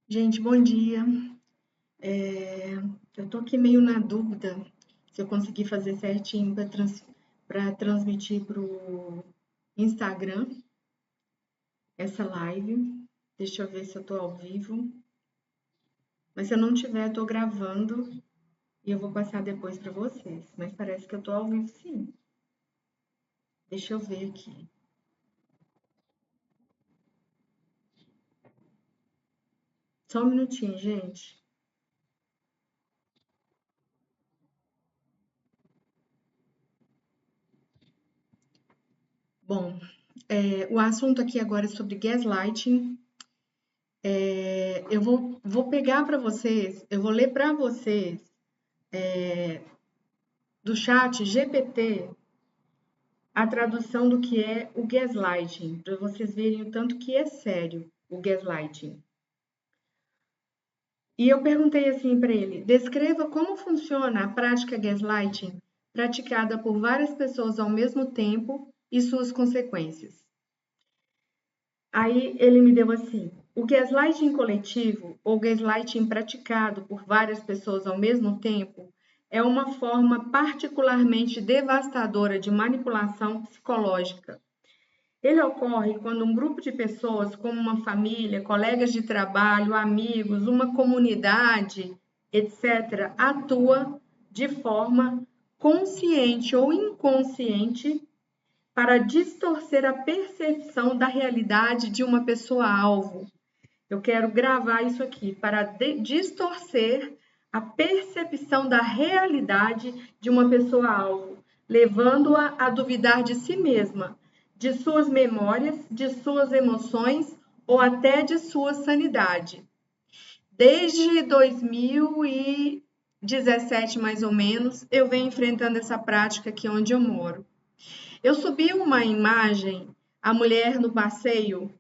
Gente, bom dia. Eu tô aqui meio na dúvida se eu consegui fazer certinho para transmitir pro Instagram essa live. Deixa eu ver se eu tô ao vivo. Mas se eu não tiver, eu tô gravando e eu vou passar depois para vocês. Mas parece que eu tô ao vivo, sim. Deixa eu ver aqui. Só um minutinho, gente. Bom, o assunto aqui agora é sobre gaslighting. Eu vou pegar para vocês, eu vou ler para vocês do chat GPT a tradução do que é o gaslighting, para vocês verem o tanto que é sério o gaslighting. E eu perguntei assim para ele: descreva como funciona a prática gaslighting praticada por várias pessoas ao mesmo tempo e suas consequências. Aí ele me deu assim: o gaslighting coletivo ou gaslighting praticado por várias pessoas ao mesmo tempo é uma forma particularmente devastadora de manipulação psicológica. Ele ocorre quando um grupo de pessoas, como uma família, colegas de trabalho, amigos, uma comunidade, etc., atua de forma consciente ou inconsciente para distorcer a percepção da realidade de uma pessoa-alvo. Eu quero gravar isso aqui, para distorcer a percepção da realidade de uma pessoa-alvo, levando-a a duvidar de si mesma, de suas memórias, de suas emoções ou até de sua sanidade. Desde 2017, mais ou menos, eu venho enfrentando essa prática aqui onde eu moro. Eu subi uma imagem, a mulher no passeio,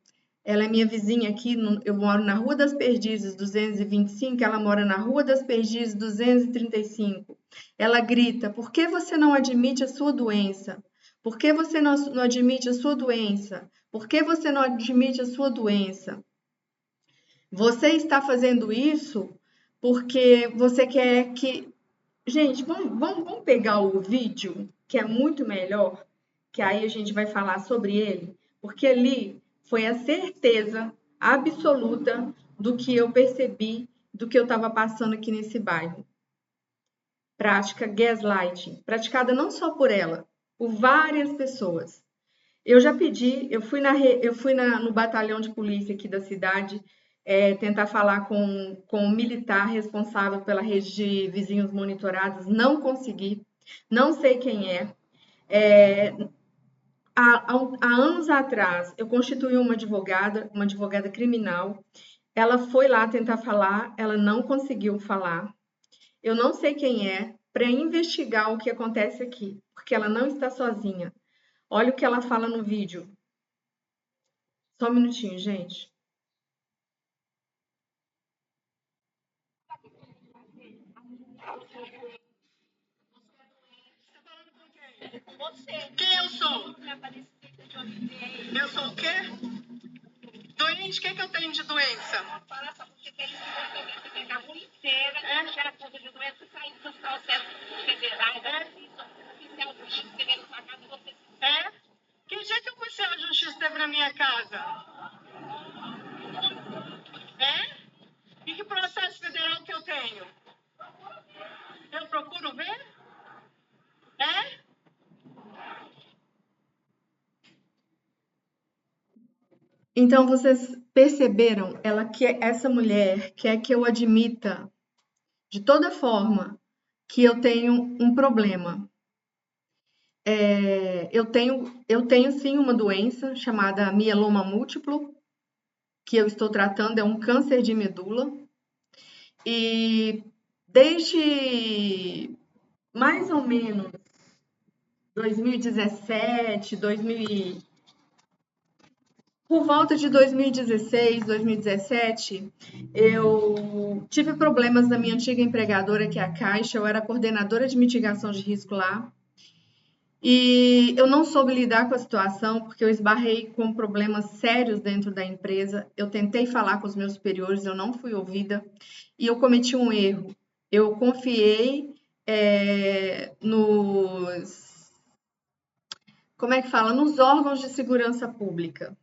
ela é minha vizinha aqui, eu moro na Rua das Perdizes 225, ela mora na Rua das Perdizes 235. Ela grita: por que você não admite a sua doença? Por que você não admite a sua doença? Por que você não admite a sua doença? Você está fazendo isso porque você quer que. Gente, vamos pegar o vídeo, que é muito melhor, que aí a gente vai falar sobre ele, porque ali foi a certeza absoluta do que eu percebi, do que eu estava passando aqui nesse bairro. Prática gaslighting, praticada não só por ela, por várias pessoas. Eu já pedi, no batalhão de polícia aqui da cidade, tentar falar com o militar responsável pela rede de vizinhos monitorados, não consegui, não sei quem é. Há anos atrás, eu constituí uma advogada criminal. Ela foi lá tentar falar, ela não conseguiu falar. Eu não sei quem é para investigar o que acontece aqui, porque ela não está sozinha. Olha o que ela fala no vídeo. Só um minutinho, gente. Quem eu sou? Eu sou o quê? Doente? O que eu tenho de doença? É? Que dia que o policial de justiça esteve na minha casa? É? E que processo federal que eu tenho? Eu procuro ver? É? Então vocês perceberam, essa mulher quer que eu admita de toda forma que eu tenho um problema. Eu tenho sim uma doença chamada mieloma múltiplo, que eu estou tratando, é um câncer de medula. E desde mais ou menos 2017, por volta de 2016, 2017, eu tive problemas na minha antiga empregadora, que é a Caixa. Eu era coordenadora de mitigação de risco lá. E eu não soube lidar com a situação porque eu esbarrei com problemas sérios dentro da empresa. Eu tentei falar com os meus superiores, eu não fui ouvida e eu cometi um erro. Eu confiei nos, como é que fala? Nos órgãos de segurança pública.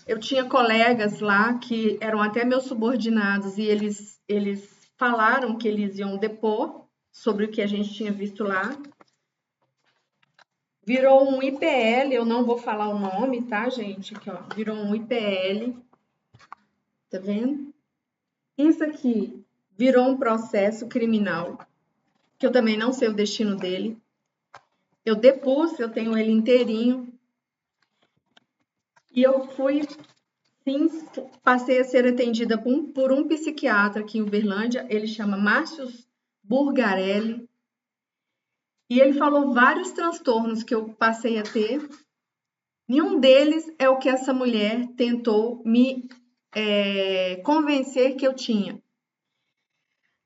Eu tinha colegas lá que eram até meus subordinados e eles falaram que eles iam depor sobre o que a gente tinha visto lá. Virou um IPL, eu não vou falar o nome, tá, gente? Aqui, ó, virou um IPL, tá vendo? Isso aqui virou um processo criminal, que eu também não sei o destino dele. Eu depus, eu tenho ele inteirinho. E eu fui, sim, passei a ser atendida por um psiquiatra aqui em Uberlândia, ele chama Márcio Burgarelli. E ele falou vários transtornos que eu passei a ter. Nenhum deles é o que essa mulher tentou me convencer que eu tinha.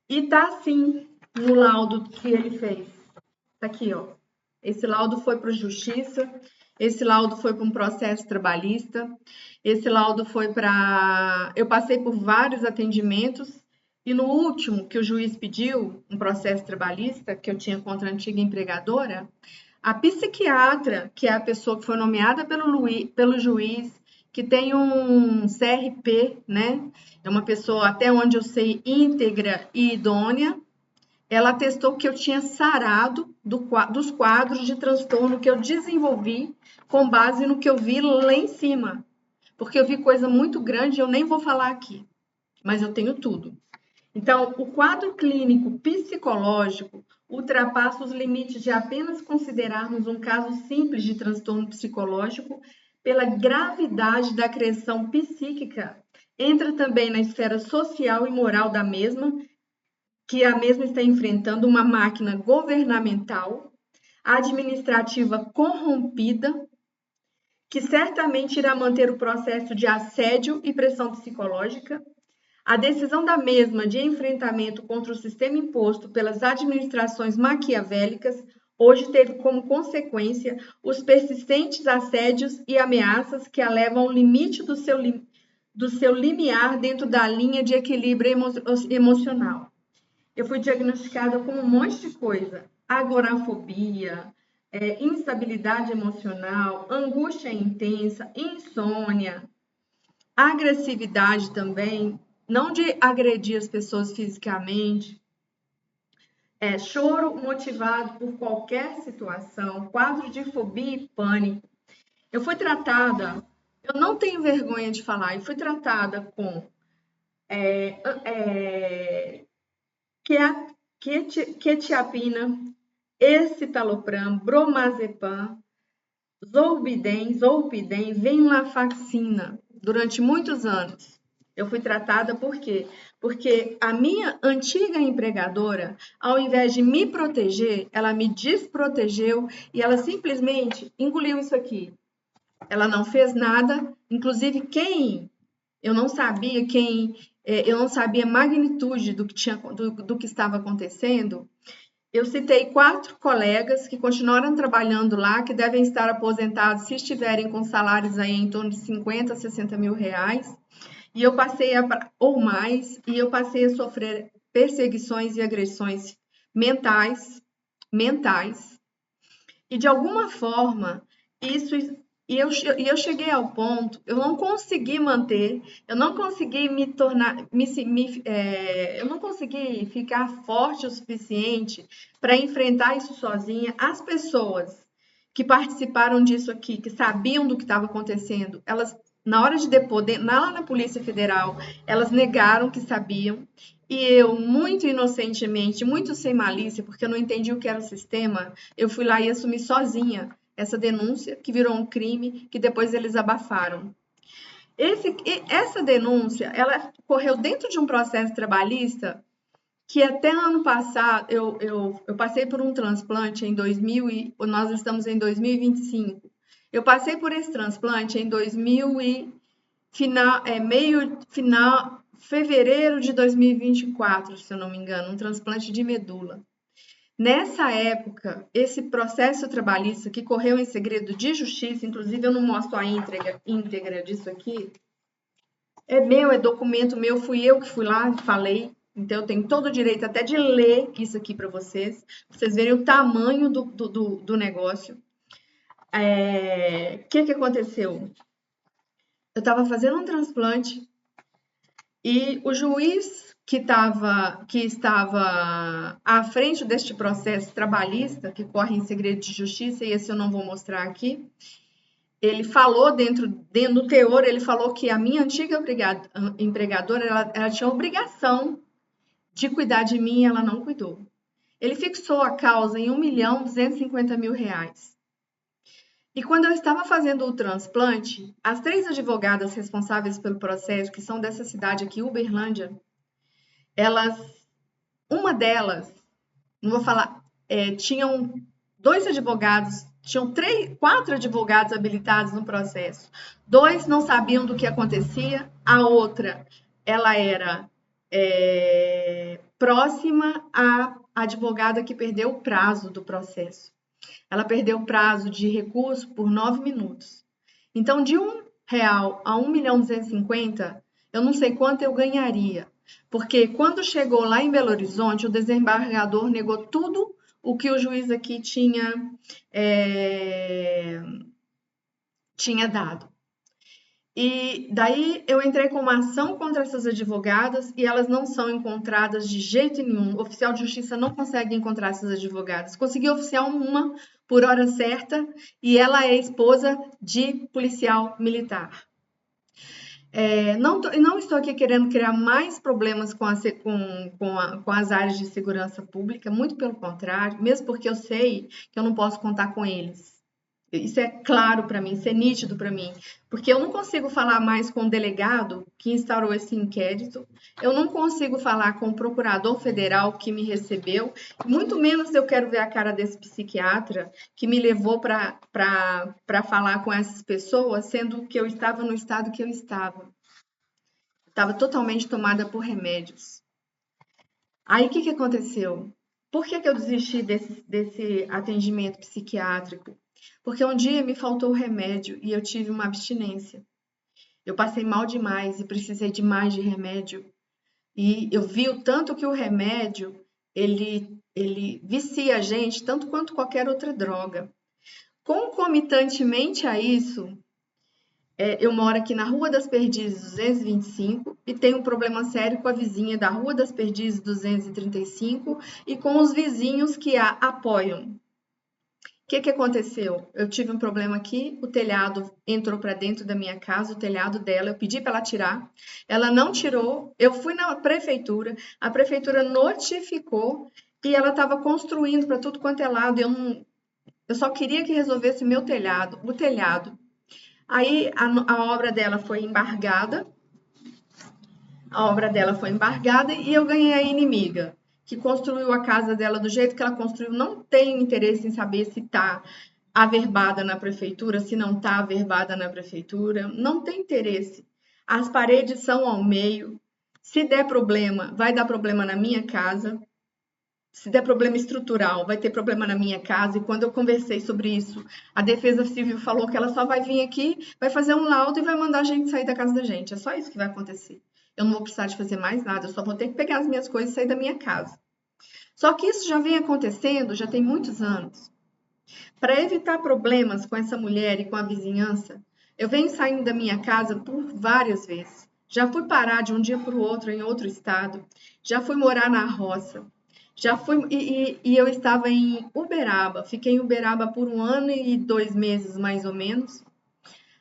E tá sim no laudo que ele fez. Tá aqui, ó. Esse laudo foi para a justiça, esse laudo foi para um processo trabalhista, esse laudo foi para. Eu passei por vários atendimentos, e no último que o juiz pediu, um processo trabalhista que eu tinha contra a antiga empregadora, a psiquiatra, que é a pessoa que foi nomeada pelo juiz, que tem um CRP, né? É uma pessoa, até onde eu sei, íntegra e idônea. Ela atestou que eu tinha sarado dos quadros de transtorno que eu desenvolvi com base no que eu vi lá em cima. Porque eu vi coisa muito grande e eu nem vou falar aqui, mas eu tenho tudo. Então, o quadro clínico psicológico ultrapassa os limites de apenas considerarmos um caso simples de transtorno psicológico pela gravidade da agressão psíquica. Entra também na esfera social e moral da mesma, que a mesma está enfrentando uma máquina governamental, administrativa corrompida, que certamente irá manter o processo de assédio e pressão psicológica. A decisão da mesma de enfrentamento contra o sistema imposto pelas administrações maquiavélicas hoje teve como consequência os persistentes assédios e ameaças que a levam ao limite do seu limiar dentro da linha de equilíbrio emocional. Eu fui diagnosticada com um monte de coisa: agorafobia, instabilidade emocional, angústia intensa, insônia, agressividade também, não de agredir as pessoas fisicamente, choro motivado por qualquer situação, quadro de fobia e pânico. Eu fui tratada, eu não tenho vergonha de falar, eu fui tratada com quetiapina, escitalopram, bromazepam, zolpidem, venlafaxina, durante muitos anos. Eu fui tratada por quê? Porque a minha antiga empregadora, ao invés de me proteger, ela me desprotegeu e ela simplesmente engoliu isso aqui. Ela não fez nada, inclusive eu não sabia eu não sabia a magnitude do que estava acontecendo. Eu citei 4 colegas que continuaram trabalhando lá, que devem estar aposentados se estiverem com salários aí em torno de 50 a 60 mil reais, e eu passei ou mais, e eu passei a sofrer perseguições e agressões mentais, e de alguma forma, eu cheguei ao ponto, eu não consegui manter, eu não consegui me tornar, eu não consegui ficar forte o suficiente para enfrentar isso sozinha. As pessoas que participaram disso aqui, que sabiam do que estava acontecendo, elas, na hora de depor, lá na Polícia Federal, elas negaram que sabiam. E eu, muito inocentemente, muito sem malícia, porque eu não entendi o que era o sistema, eu fui lá e assumi sozinha essa denúncia, que virou um crime, que depois eles abafaram. Essa denúncia, ela correu dentro de um processo trabalhista que até ano passado, eu passei por um transplante em 2000 e nós estamos em 2025. Eu passei por esse transplante em fevereiro de 2024, se eu não me engano, um transplante de medula. Nessa época, esse processo trabalhista que correu em segredo de justiça, inclusive eu não mostro a íntegra disso aqui, é meu, é documento meu, fui eu que fui lá e falei, então eu tenho todo o direito até de ler isso aqui para vocês verem o tamanho do negócio. O que aconteceu? Eu estava fazendo um transplante e o juiz que estava à frente deste processo trabalhista, que corre em segredo de justiça, e esse eu não vou mostrar aqui, ele falou dentro do teor, ele falou que a minha antiga empregadora, ela tinha obrigação de cuidar de mim e ela não cuidou. Ele fixou a causa em R$1.250.000. E quando eu estava fazendo o transplante, as 3 advogadas responsáveis pelo processo, que são dessa cidade aqui, Uberlândia, uma delas, não vou falar, tinham 2 advogados, tinham 4 advogados habilitados no processo. 2 não sabiam do que acontecia, a outra, ela era próxima à advogada que perdeu o prazo do processo. Ela perdeu o prazo de recurso por 9 minutos. Então, de R$1 a R$1.250.000, eu não sei quanto eu ganharia. Porque quando chegou lá em Belo Horizonte, o desembargador negou tudo o que o juiz aqui tinha dado. E daí eu entrei com uma ação contra essas advogadas e elas não são encontradas de jeito nenhum. O oficial de justiça não consegue encontrar essas advogadas. Consegui oficiar uma por hora certa e ela é esposa de policial militar. Não estou aqui querendo criar mais problemas com as áreas de segurança pública, muito pelo contrário, mesmo porque eu sei que eu não posso contar com eles. Isso é claro para mim, isso é nítido para mim, porque eu não consigo falar mais com o delegado que instaurou esse inquérito, eu não consigo falar com o procurador federal que me recebeu, muito menos eu quero ver a cara desse psiquiatra que me levou para falar com essas pessoas, sendo que eu estava no estado que eu estava. Estava totalmente tomada por remédios. Aí, o que aconteceu? Por que eu desisti desse atendimento psiquiátrico? Porque um dia me faltou o remédio e eu tive uma abstinência. Eu passei mal demais e precisei de mais de remédio. E eu vi o tanto que o remédio, ele vicia a gente, tanto quanto qualquer outra droga. Concomitantemente a isso, eu moro aqui na Rua das Perdizes 225 e tenho um problema sério com a vizinha da Rua das Perdizes 235 e com os vizinhos que a apoiam. O que aconteceu? Eu tive um problema aqui, o telhado entrou para dentro da minha casa, o telhado dela, eu pedi para ela tirar, ela não tirou, eu fui na prefeitura, a prefeitura notificou e ela estava construindo para tudo quanto é lado, eu só queria que resolvesse o telhado. Aí a obra dela foi embargada, e eu ganhei a inimiga, que construiu a casa dela do jeito que ela construiu, não tem interesse em saber se está averbada na prefeitura, se não está averbada na prefeitura, não tem interesse. As paredes são ao meio, se der problema, vai dar problema na minha casa, se der problema estrutural, vai ter problema na minha casa, e quando eu conversei sobre isso, a Defesa Civil falou que ela só vai vir aqui, vai fazer um laudo e vai mandar a gente sair da casa da gente, é só isso que vai acontecer. Eu não vou precisar de fazer mais nada, eu só vou ter que pegar as minhas coisas e sair da minha casa. Só que isso já vem acontecendo, já tem muitos anos. Para evitar problemas com essa mulher e com a vizinhança, eu venho saindo da minha casa por várias vezes. Já fui parar de um dia para o outro em outro estado, já fui morar na roça, já fui e eu estava em Uberaba, fiquei em Uberaba por 1 ano e 2 meses mais ou menos.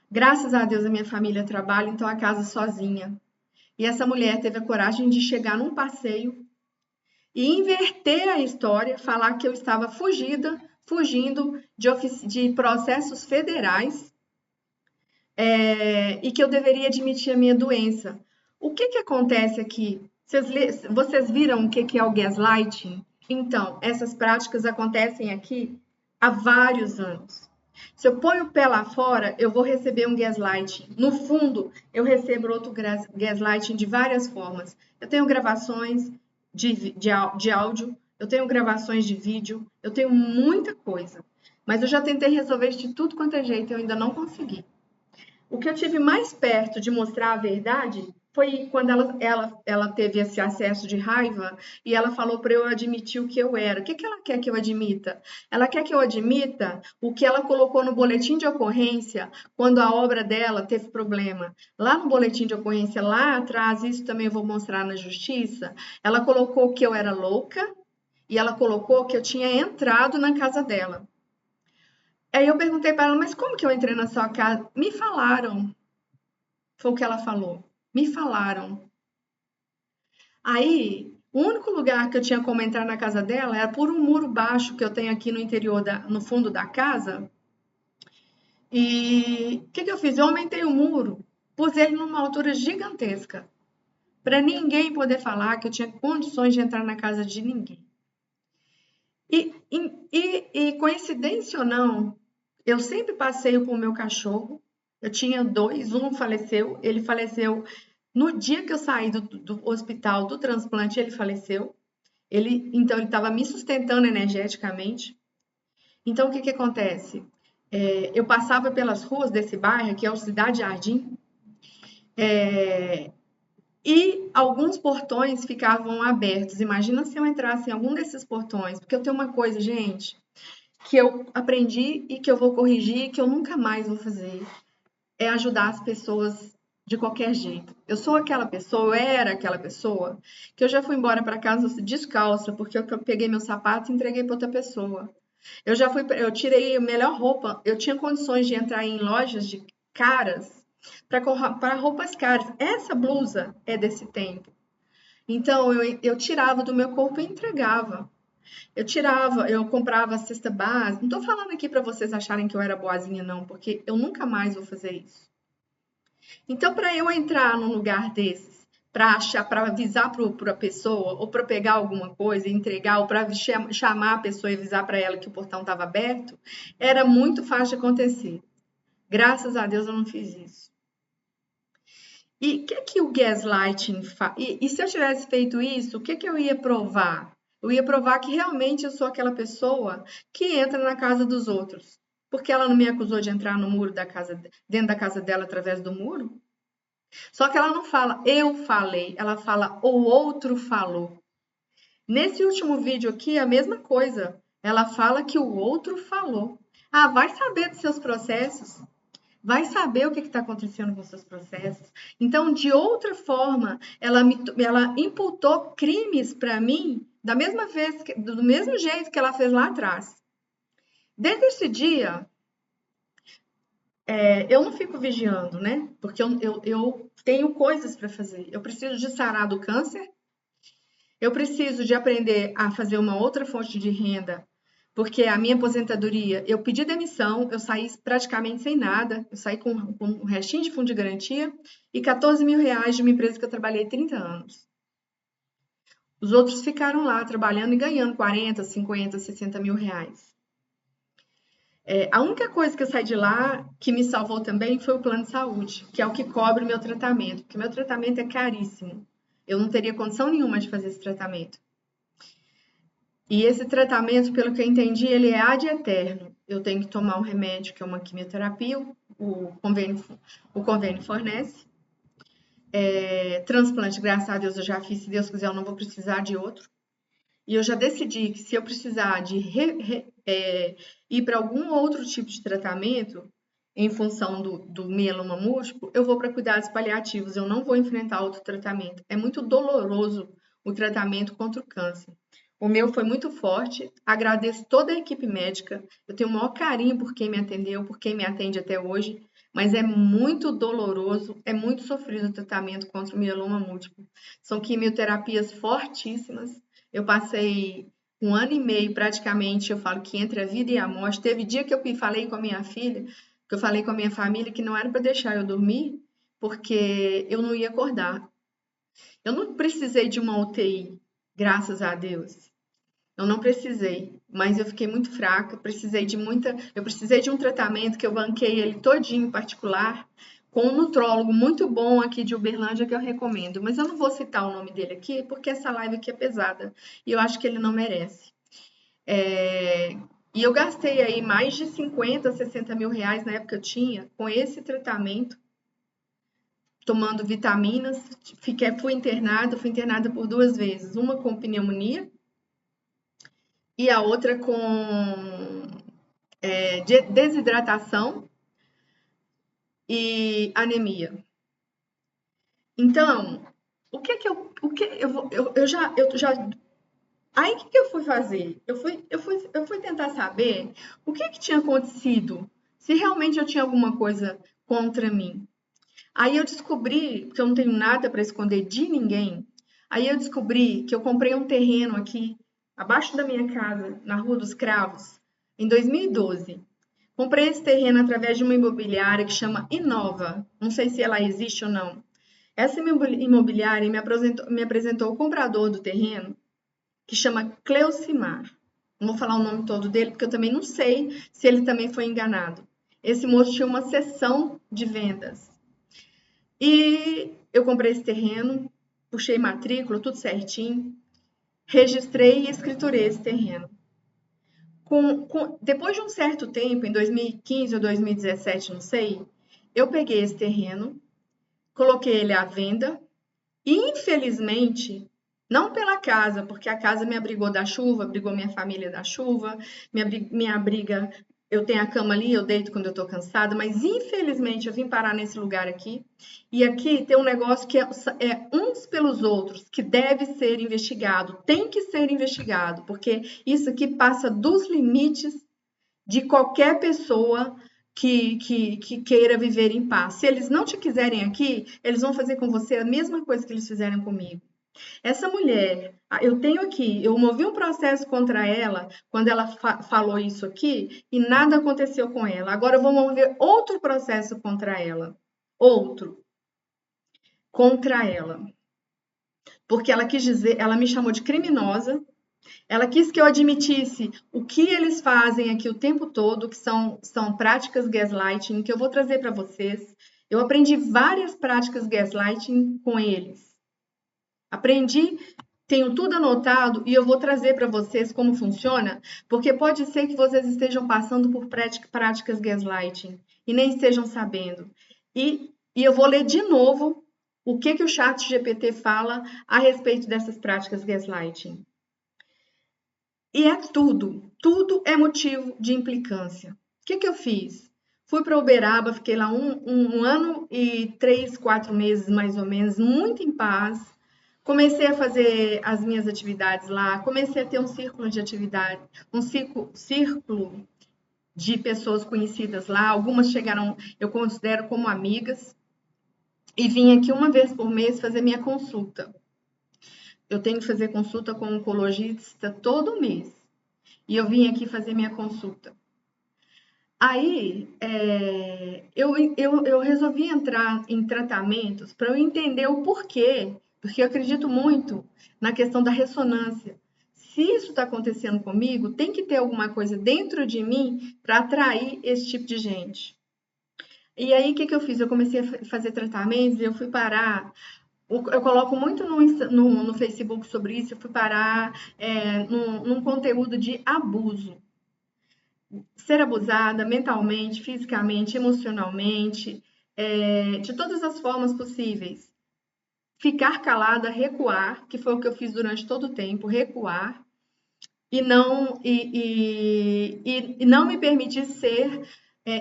Graças a Deus a minha família trabalha, então a casa sozinha. E essa mulher teve a coragem de chegar num passeio e inverter a história, falar que eu estava fugindo de processos federais e que eu deveria admitir a minha doença. O que acontece aqui? Vocês viram o que é o gaslighting? Então, essas práticas acontecem aqui há vários anos. Se eu ponho o pé lá fora, eu vou receber um gaslighting. No fundo, eu recebo outro gaslighting de várias formas. Eu tenho gravações de áudio eu tenho gravações de vídeo, eu tenho muita coisa. Mas eu já tentei resolver de tudo quanto é jeito e eu ainda não consegui. O que eu tive mais perto de mostrar a verdade foi quando ela teve esse acesso de raiva e ela falou para eu admitir o que eu era. O que ela quer que eu admita? Ela quer que eu admita o que ela colocou no boletim de ocorrência quando a obra dela teve problema. Lá no boletim de ocorrência, lá atrás, isso também eu vou mostrar na justiça, ela colocou que eu era louca e ela colocou que eu tinha entrado na casa dela. Aí eu perguntei para ela, mas como que eu entrei na sua casa? Me falaram. Foi o que ela falou. Me falaram. Aí, o único lugar que eu tinha como entrar na casa dela era por um muro baixo que eu tenho aqui no interior, no fundo da casa. E o que eu fiz? Eu aumentei o muro, pus ele numa altura gigantesca, para ninguém poder falar que eu tinha condições de entrar na casa de ninguém. E coincidência ou não, eu sempre passeio com o meu cachorro. Eu tinha dois, um faleceu, ele faleceu no dia que eu saí do hospital, do transplante, ele faleceu. Então, ele estava me sustentando energeticamente. Então, o que acontece? Eu passava pelas ruas desse bairro, que é o Cidade Jardim, e alguns portões ficavam abertos. Imagina se eu entrasse em algum desses portões, porque eu tenho uma coisa, gente, que eu aprendi e que eu vou corrigir e que eu nunca mais vou fazer, é ajudar as pessoas de qualquer jeito. Eu sou aquela pessoa, eu era aquela pessoa, que eu já fui embora para casa descalça, porque eu peguei meu sapato e entreguei para outra pessoa. Eu tirei a melhor roupa, eu tinha condições de entrar em lojas de caras para roupas caras. Essa blusa é desse tempo. Então eu tirava do meu corpo e entregava. Eu comprava a cesta básica. Não estou falando aqui para vocês acharem que eu era boazinha, não, porque eu nunca mais vou fazer isso. Então, para eu entrar num lugar desses, para avisar para a pessoa, ou para pegar alguma coisa e entregar, ou para chamar a pessoa e avisar para ela que o portão estava aberto, era muito fácil de acontecer. Graças a Deus eu não fiz isso. E o que o gaslighting faz? E se eu tivesse feito isso, o que eu ia provar? Eu ia provar que realmente eu sou aquela pessoa que entra na casa dos outros. Porque ela não me acusou de entrar no muro da casa, dentro da casa dela através do muro? Só que ela não fala eu falei, ela fala o outro falou. Nesse último vídeo aqui, a mesma coisa. Ela fala que o outro falou. Ah, vai saber dos seus processos. Vai saber o que está acontecendo com os seus processos. Então, de outra forma, ela imputou crimes para mim do mesmo jeito que ela fez lá atrás. Desde esse dia, eu não fico vigiando, né? Porque eu tenho coisas para fazer. Eu preciso de sarar do câncer. Eu preciso de aprender a fazer uma outra fonte de renda, porque a minha aposentadoria, eu pedi demissão, eu saí praticamente sem nada, eu saí com um restinho de fundo de garantia e 14 mil reais de uma empresa que eu trabalhei 30 anos. Os outros ficaram lá trabalhando e ganhando 40, 50, 60 mil reais. A única coisa que eu saí de lá que me salvou também foi o plano de saúde, que é o que cobre o meu tratamento, porque meu tratamento é caríssimo. Eu não teria condição nenhuma de fazer esse tratamento. E esse tratamento, pelo que eu entendi, ele é ad eterno. Eu tenho que tomar um remédio, que é uma quimioterapia, o convênio fornece. Transplante, graças a Deus, eu já fiz. Se Deus quiser, eu não vou precisar de outro. E eu já decidi que se eu precisar de ir para algum outro tipo de tratamento, em função do mieloma múltiplo, eu vou para cuidados paliativos. Eu não vou enfrentar outro tratamento. É muito doloroso o tratamento contra o câncer. O meu foi muito forte. Agradeço toda a equipe médica. Eu tenho o maior carinho por quem me atendeu, por quem me atende até hoje. Mas é muito doloroso, é muito sofrido o tratamento contra o mieloma múltiplo. São quimioterapias fortíssimas. Eu passei 1 ano e meio praticamente, eu falo que entre a vida e a morte. Teve dia que eu falei com a minha filha, que eu falei com a minha família que não era para deixar eu dormir, porque eu não ia acordar. Eu não precisei de uma UTI, graças a Deus. Eu não precisei, mas eu fiquei muito fraca, eu precisei de um tratamento que eu banquei ele todinho em particular, com um nutrólogo muito bom aqui de Uberlândia que eu recomendo, mas eu não vou citar o nome dele aqui porque essa live aqui é pesada e eu acho que ele não merece. E eu gastei aí mais de 50, 60 mil reais na época que eu tinha com esse tratamento, tomando vitaminas, fui internada por 2 vezes, uma com pneumonia e a outra com desidratação e anemia. Então, o que eu já aí o que eu fui fazer? Eu fui tentar saber o que tinha acontecido, se realmente eu tinha alguma coisa contra mim. Aí eu descobri que eu não tenho nada para esconder de ninguém. Aí eu descobri que eu comprei um terreno aqui abaixo da minha casa, na Rua dos Cravos, em 2012. Comprei esse terreno através de uma imobiliária que chama Inova. Não sei se ela existe ou não. Essa imobiliária me apresentou o comprador do terreno, que chama Cleucimar. Não vou falar o nome todo dele, porque eu também não sei se ele também foi enganado. Esse moço tinha uma seção de vendas. E eu comprei esse terreno, puxei matrícula, tudo certinho, registrei e escriturei esse terreno. Depois de um certo tempo, em 2015 ou 2017, não sei, eu peguei esse terreno, coloquei ele à venda e, infelizmente, não pela casa, porque a casa me abrigou da chuva, abrigou minha família da chuva, me abriga, eu tenho a cama ali, eu deito quando eu tô cansada, mas infelizmente eu vim parar nesse lugar aqui. E aqui tem um negócio que é uns pelos outros, que deve ser investigado, tem que ser investigado, porque isso aqui passa dos limites de qualquer pessoa que queira viver em paz. Se eles não te quiserem aqui, eles vão fazer com você a mesma coisa que eles fizeram comigo. Essa mulher, eu tenho aqui, eu movi um processo contra ela quando ela falou isso aqui e nada aconteceu com ela. Agora eu vou mover outro processo contra ela. Outro. Contra ela. Porque ela quis dizer, ela me chamou de criminosa. Ela quis que eu admitisse o que eles fazem aqui o tempo todo, que são práticas gaslighting, que eu vou trazer para vocês. Eu aprendi várias práticas gaslighting com eles. Aprendi, tenho tudo anotado e eu vou trazer para vocês como funciona, porque pode ser que vocês estejam passando por práticas gaslighting e nem estejam sabendo. E eu vou ler de novo o que o ChatGPT fala a respeito dessas práticas gaslighting. E é tudo é motivo de implicância. O que eu fiz? Fui para Uberaba, fiquei lá um ano e 3, 4 meses mais ou menos, muito em paz. Comecei a fazer as minhas atividades lá, comecei a ter um círculo de atividade, um círculo de pessoas conhecidas lá. Algumas chegaram, eu considero como amigas, e vim aqui uma vez por mês fazer minha consulta. Eu tenho que fazer consulta com um oncologista todo mês. E eu vim aqui fazer minha consulta. Aí, eu resolvi entrar em tratamentos para eu entender o porquê, porque eu acredito muito na questão da ressonância. Se isso está acontecendo comigo, tem que ter alguma coisa dentro de mim para atrair esse tipo de gente. E aí, o que eu fiz? Eu comecei a fazer tratamentos e eu fui parar. Eu coloco muito no Facebook sobre isso, eu fui parar num conteúdo de abuso. Ser abusada mentalmente, fisicamente, emocionalmente, de todas as formas possíveis. Ficar calada, recuar, que foi o que eu fiz durante todo o tempo, recuar, e não me permitir ser,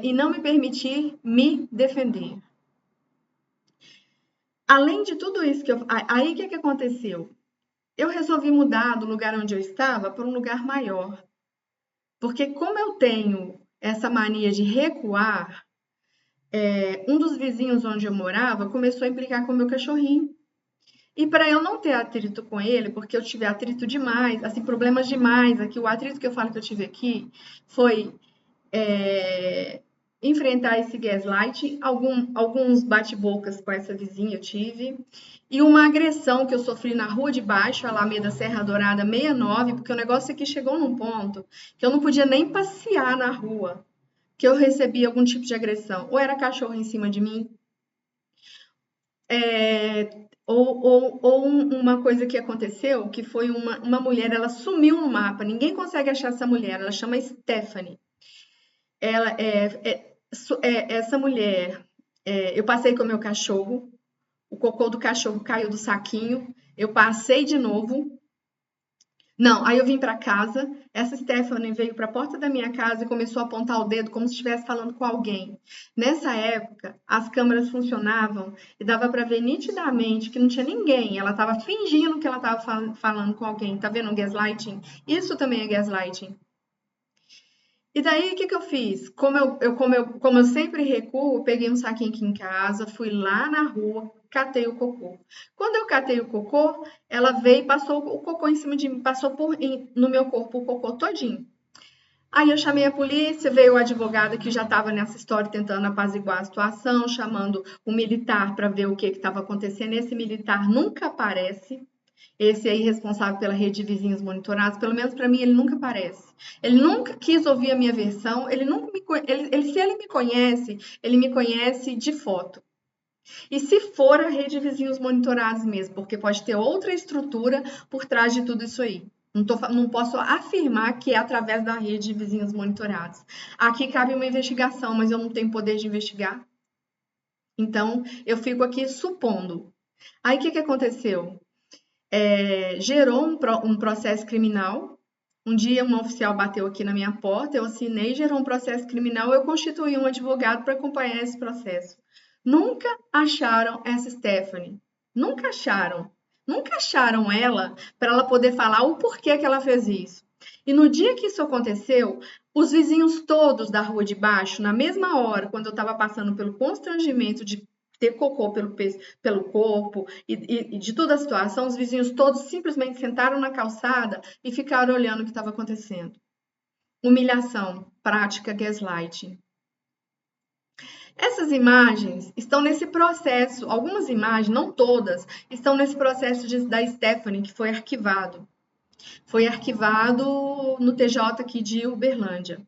e não me permitir me defender. Além de tudo isso aí o que aconteceu? Eu resolvi mudar do lugar onde eu estava para um lugar maior. Porque como eu tenho essa mania de recuar, um dos vizinhos onde eu morava começou a implicar com o meu cachorrinho. E para eu não ter atrito com ele, porque eu tive atrito demais, assim, problemas demais aqui, o atrito que eu falo que eu tive aqui foi enfrentar esse gaslight, alguns bate-bocas com essa vizinha eu tive, e uma agressão que eu sofri na Rua de Baixo, Alameda Serra Dourada 69, porque o negócio aqui chegou num ponto que eu não podia nem passear na rua, que eu recebia algum tipo de agressão. Ou era cachorro em cima de mim, Uma coisa que aconteceu, que foi uma mulher, ela sumiu no mapa, ninguém consegue achar essa mulher, ela chama Stephanie. Ela essa mulher, eu passei com o meu cachorro, o cocô do cachorro caiu do saquinho, eu passei de novo. Não, aí eu vim para casa, essa Stephanie veio para a porta da minha casa e começou a apontar o dedo como se estivesse falando com alguém. Nessa época, as câmeras funcionavam e dava para ver nitidamente que não tinha ninguém. Ela estava fingindo que ela estava falando com alguém. Tá vendo o gaslighting? Isso também é gaslighting. E daí, o que eu fiz? Como eu sempre recuo, peguei um saquinho aqui em casa, fui lá na rua, catei o cocô. Quando eu catei o cocô, ela veio e passou o cocô em cima de mim, passou no meu corpo o cocô todinho. Aí eu chamei a polícia, veio o advogado que já estava nessa história tentando apaziguar a situação, chamando o militar para ver o que estava acontecendo. Esse militar nunca aparece. Esse aí responsável pela rede de vizinhos monitorados, pelo menos para mim, ele nunca aparece. Ele nunca quis ouvir a minha versão, ele nunca me, se ele me conhece de foto. E se for a rede de vizinhos monitorados mesmo, porque pode ter outra estrutura por trás de tudo isso aí. Não posso afirmar que é através da rede de vizinhos monitorados. Aqui cabe uma investigação, mas eu não tenho poder de investigar. Então, eu fico aqui supondo. Aí, o que aconteceu? Gerou um processo criminal. Um dia, um oficial bateu aqui na minha porta, eu assinei, gerou um processo criminal, eu constituí um advogado para acompanhar esse processo. Nunca acharam essa Stephanie. Nunca acharam. Nunca acharam ela para ela poder falar o porquê que ela fez isso. E no dia que isso aconteceu, os vizinhos todos da rua de baixo, na mesma hora, quando eu estava passando pelo constrangimento de ter cocô pelo corpo e de toda a situação, os vizinhos todos simplesmente sentaram na calçada e ficaram olhando o que estava acontecendo. Humilhação, prática, gaslighting. Essas imagens estão nesse processo, algumas imagens, não todas, estão nesse processo da Stephanie, que foi arquivado. Foi arquivado no TJ aqui de Uberlândia.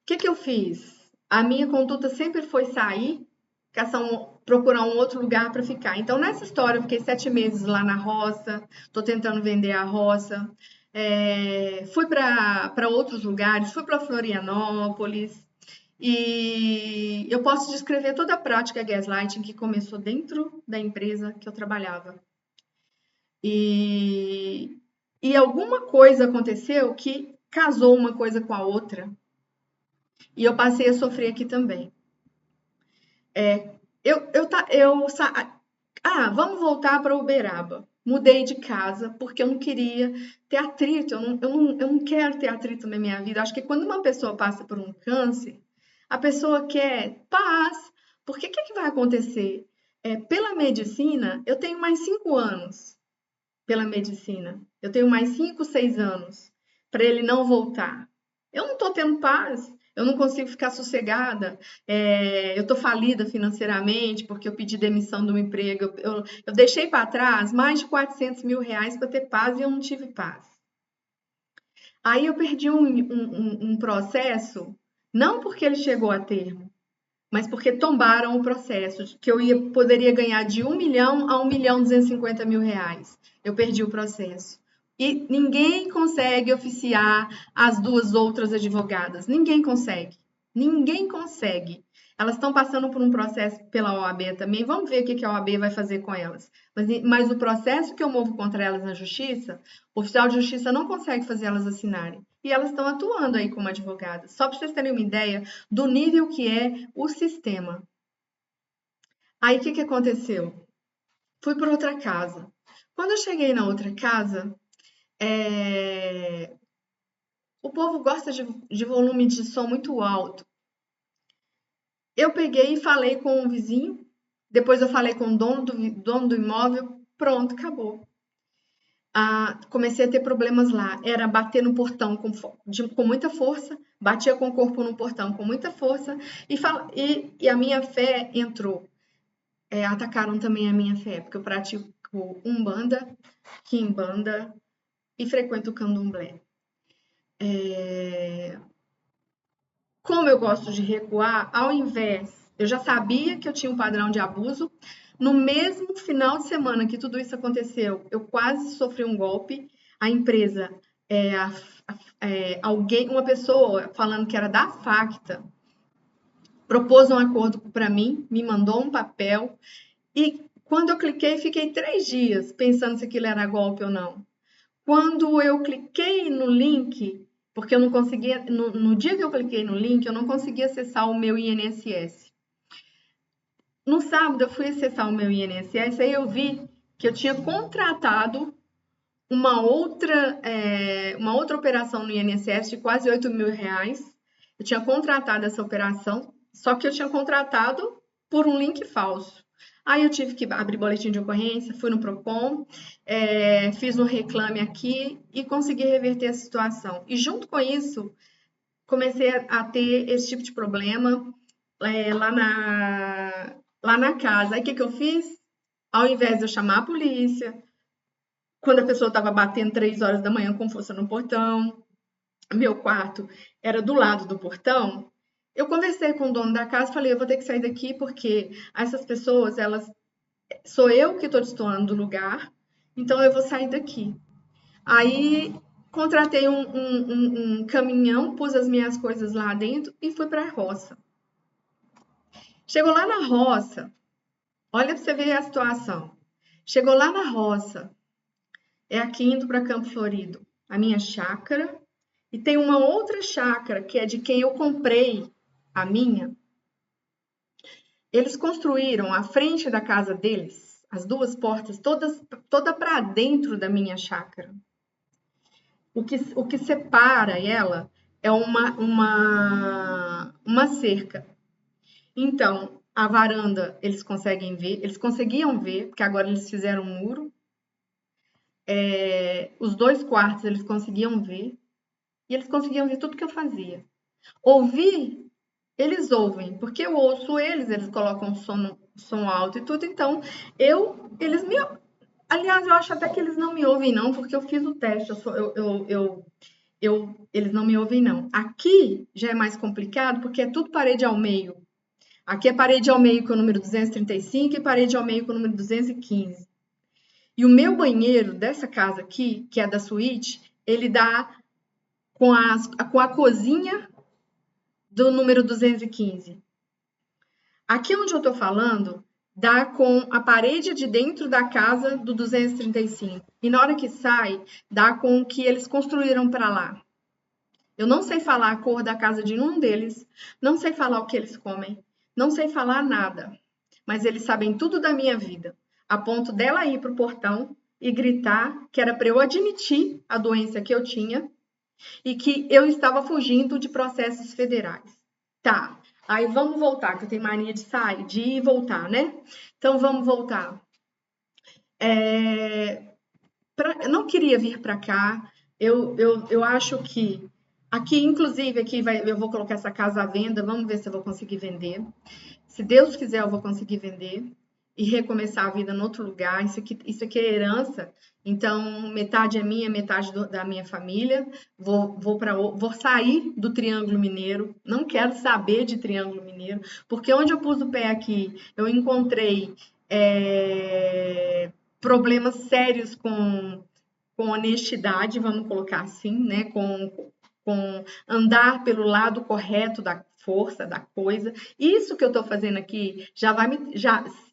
O que eu fiz? A minha conduta sempre foi sair, procurar um outro lugar para ficar. Então, nessa história, eu fiquei 7 meses lá na roça, estou tentando vender a roça. Fui para outros lugares, fui para Florianópolis, e eu posso descrever toda a prática gaslighting que começou dentro da empresa que eu trabalhava. E alguma coisa aconteceu que casou uma coisa com a outra, e eu passei a sofrer aqui também. Vamos voltar para Uberaba. Mudei de casa porque eu não queria ter atrito, eu não quero ter atrito na minha vida. Acho que quando uma pessoa passa por um câncer, a pessoa quer paz. Porque o que vai acontecer? Pela medicina, eu tenho mais 5 anos pela medicina. Eu tenho mais 5, 6 anos para ele não voltar. Eu não estou tendo paz. Eu não consigo ficar sossegada, eu estou falida financeiramente porque eu pedi demissão do emprego, eu deixei para trás mais de 400 mil reais para ter paz e eu não tive paz. Aí eu perdi um processo, não porque ele chegou a termo, mas porque tombaram o processo, que poderia ganhar de 1 milhão a 1 milhão e 250 mil reais. Eu perdi o processo. E ninguém consegue oficiar as duas outras advogadas. Ninguém consegue. Ninguém consegue. Elas estão passando por um processo pela OAB também. Vamos ver o que a OAB vai fazer com elas. Mas o processo que eu movo contra elas na justiça, o oficial de justiça não consegue fazer elas assinarem. E elas estão atuando aí como advogadas. Só para vocês terem uma ideia do nível que é o sistema. Aí o que aconteceu? Fui para outra casa. Quando eu cheguei na outra casa, o povo gosta de volume de som muito alto. Eu peguei e falei com o vizinho, depois eu falei com o dono do imóvel, pronto, acabou. Comecei a ter problemas lá. Era bater no portão com muita força, batia com o corpo no portão com muita força, e a minha fé entrou. Atacaram também a minha fé, porque eu pratico Umbanda, Quimbanda e frequento o Candomblé. Como eu gosto de recuar, ao invés Eu já sabia que eu tinha um padrão de abuso. No mesmo final de semana que tudo isso aconteceu, eu quase sofri um golpe. A empresa, uma pessoa falando que era da Facta, propôs um acordo para mim, me mandou um papel e quando eu cliquei, fiquei 3 dias pensando se aquilo era golpe ou não. Quando eu cliquei no link, porque eu não conseguia, no dia que eu cliquei no link, eu não conseguia acessar o meu INSS. No sábado, eu fui acessar o meu INSS, aí eu vi que eu tinha contratado uma outra operação no INSS de quase R$ 8.000. Eu tinha contratado essa operação, só que eu tinha contratado por um link falso. Aí eu tive que abrir boletim de ocorrência, fui no Procon, fiz um reclame aqui e consegui reverter a situação. E junto com isso, comecei a ter esse tipo de problema lá na casa. Aí o que eu fiz? Ao invés de eu chamar a polícia, quando a pessoa estava batendo 3 horas da manhã com força no portão, meu quarto era do lado do portão, eu conversei com o dono da casa e falei, eu vou ter que sair daqui porque essas pessoas, sou eu que estou destoando do lugar, então eu vou sair daqui. Aí contratei um caminhão, pus as minhas coisas lá dentro e fui para a roça. Chegou lá na roça, olha para você ver a situação. Chegou lá na roça, é aqui indo para Campo Florido, a minha chácara, e tem uma outra chácara que é de quem eu comprei a minha. Eles construíram a frente da casa deles, as 2 portas, toda para dentro da minha chácara. O que separa ela é uma cerca. Então, a varanda eles conseguiam ver, porque agora eles fizeram um muro. Os 2 quartos eles conseguiam ver, e eles conseguiam ver tudo que eu fazia. Ouvir, eles ouvem, porque eu ouço eles colocam som alto e tudo, então eles me. Aliás, eu acho até que eles não me ouvem, não, porque eu fiz o teste, eles não me ouvem, não. Aqui já é mais complicado, porque é tudo parede ao meio. Aqui é parede ao meio com o número 235 e parede ao meio com o número 215. E o meu banheiro dessa casa aqui, que é da suíte, ele dá com a cozinha do número 215. Aqui onde eu estou falando, dá com a parede de dentro da casa do 235. E na hora que sai, dá com o que eles construíram para lá. Eu não sei falar a cor da casa de nenhum deles, não sei falar o que eles comem, não sei falar nada. Mas eles sabem tudo da minha vida, a ponto dela ir para o portão e gritar que era para eu admitir a doença que eu tinha e que eu estava fugindo de processos federais. Tá, aí vamos voltar, que eu tenho mania de sair, de ir e voltar, né? Então vamos voltar. Eu não queria vir para cá, eu acho que aqui, inclusive, eu vou colocar essa casa à venda, vamos ver se eu vou conseguir vender. Se Deus quiser, eu vou conseguir vender e recomeçar a vida em outro lugar. Isso aqui é herança, então metade é minha, metade da minha família. Vou sair do Triângulo Mineiro, não quero saber de Triângulo Mineiro, porque onde eu pus o pé aqui, eu encontrei problemas sérios com honestidade, vamos colocar assim, né? Com andar pelo lado correto da força da coisa. Isso que eu estou fazendo aqui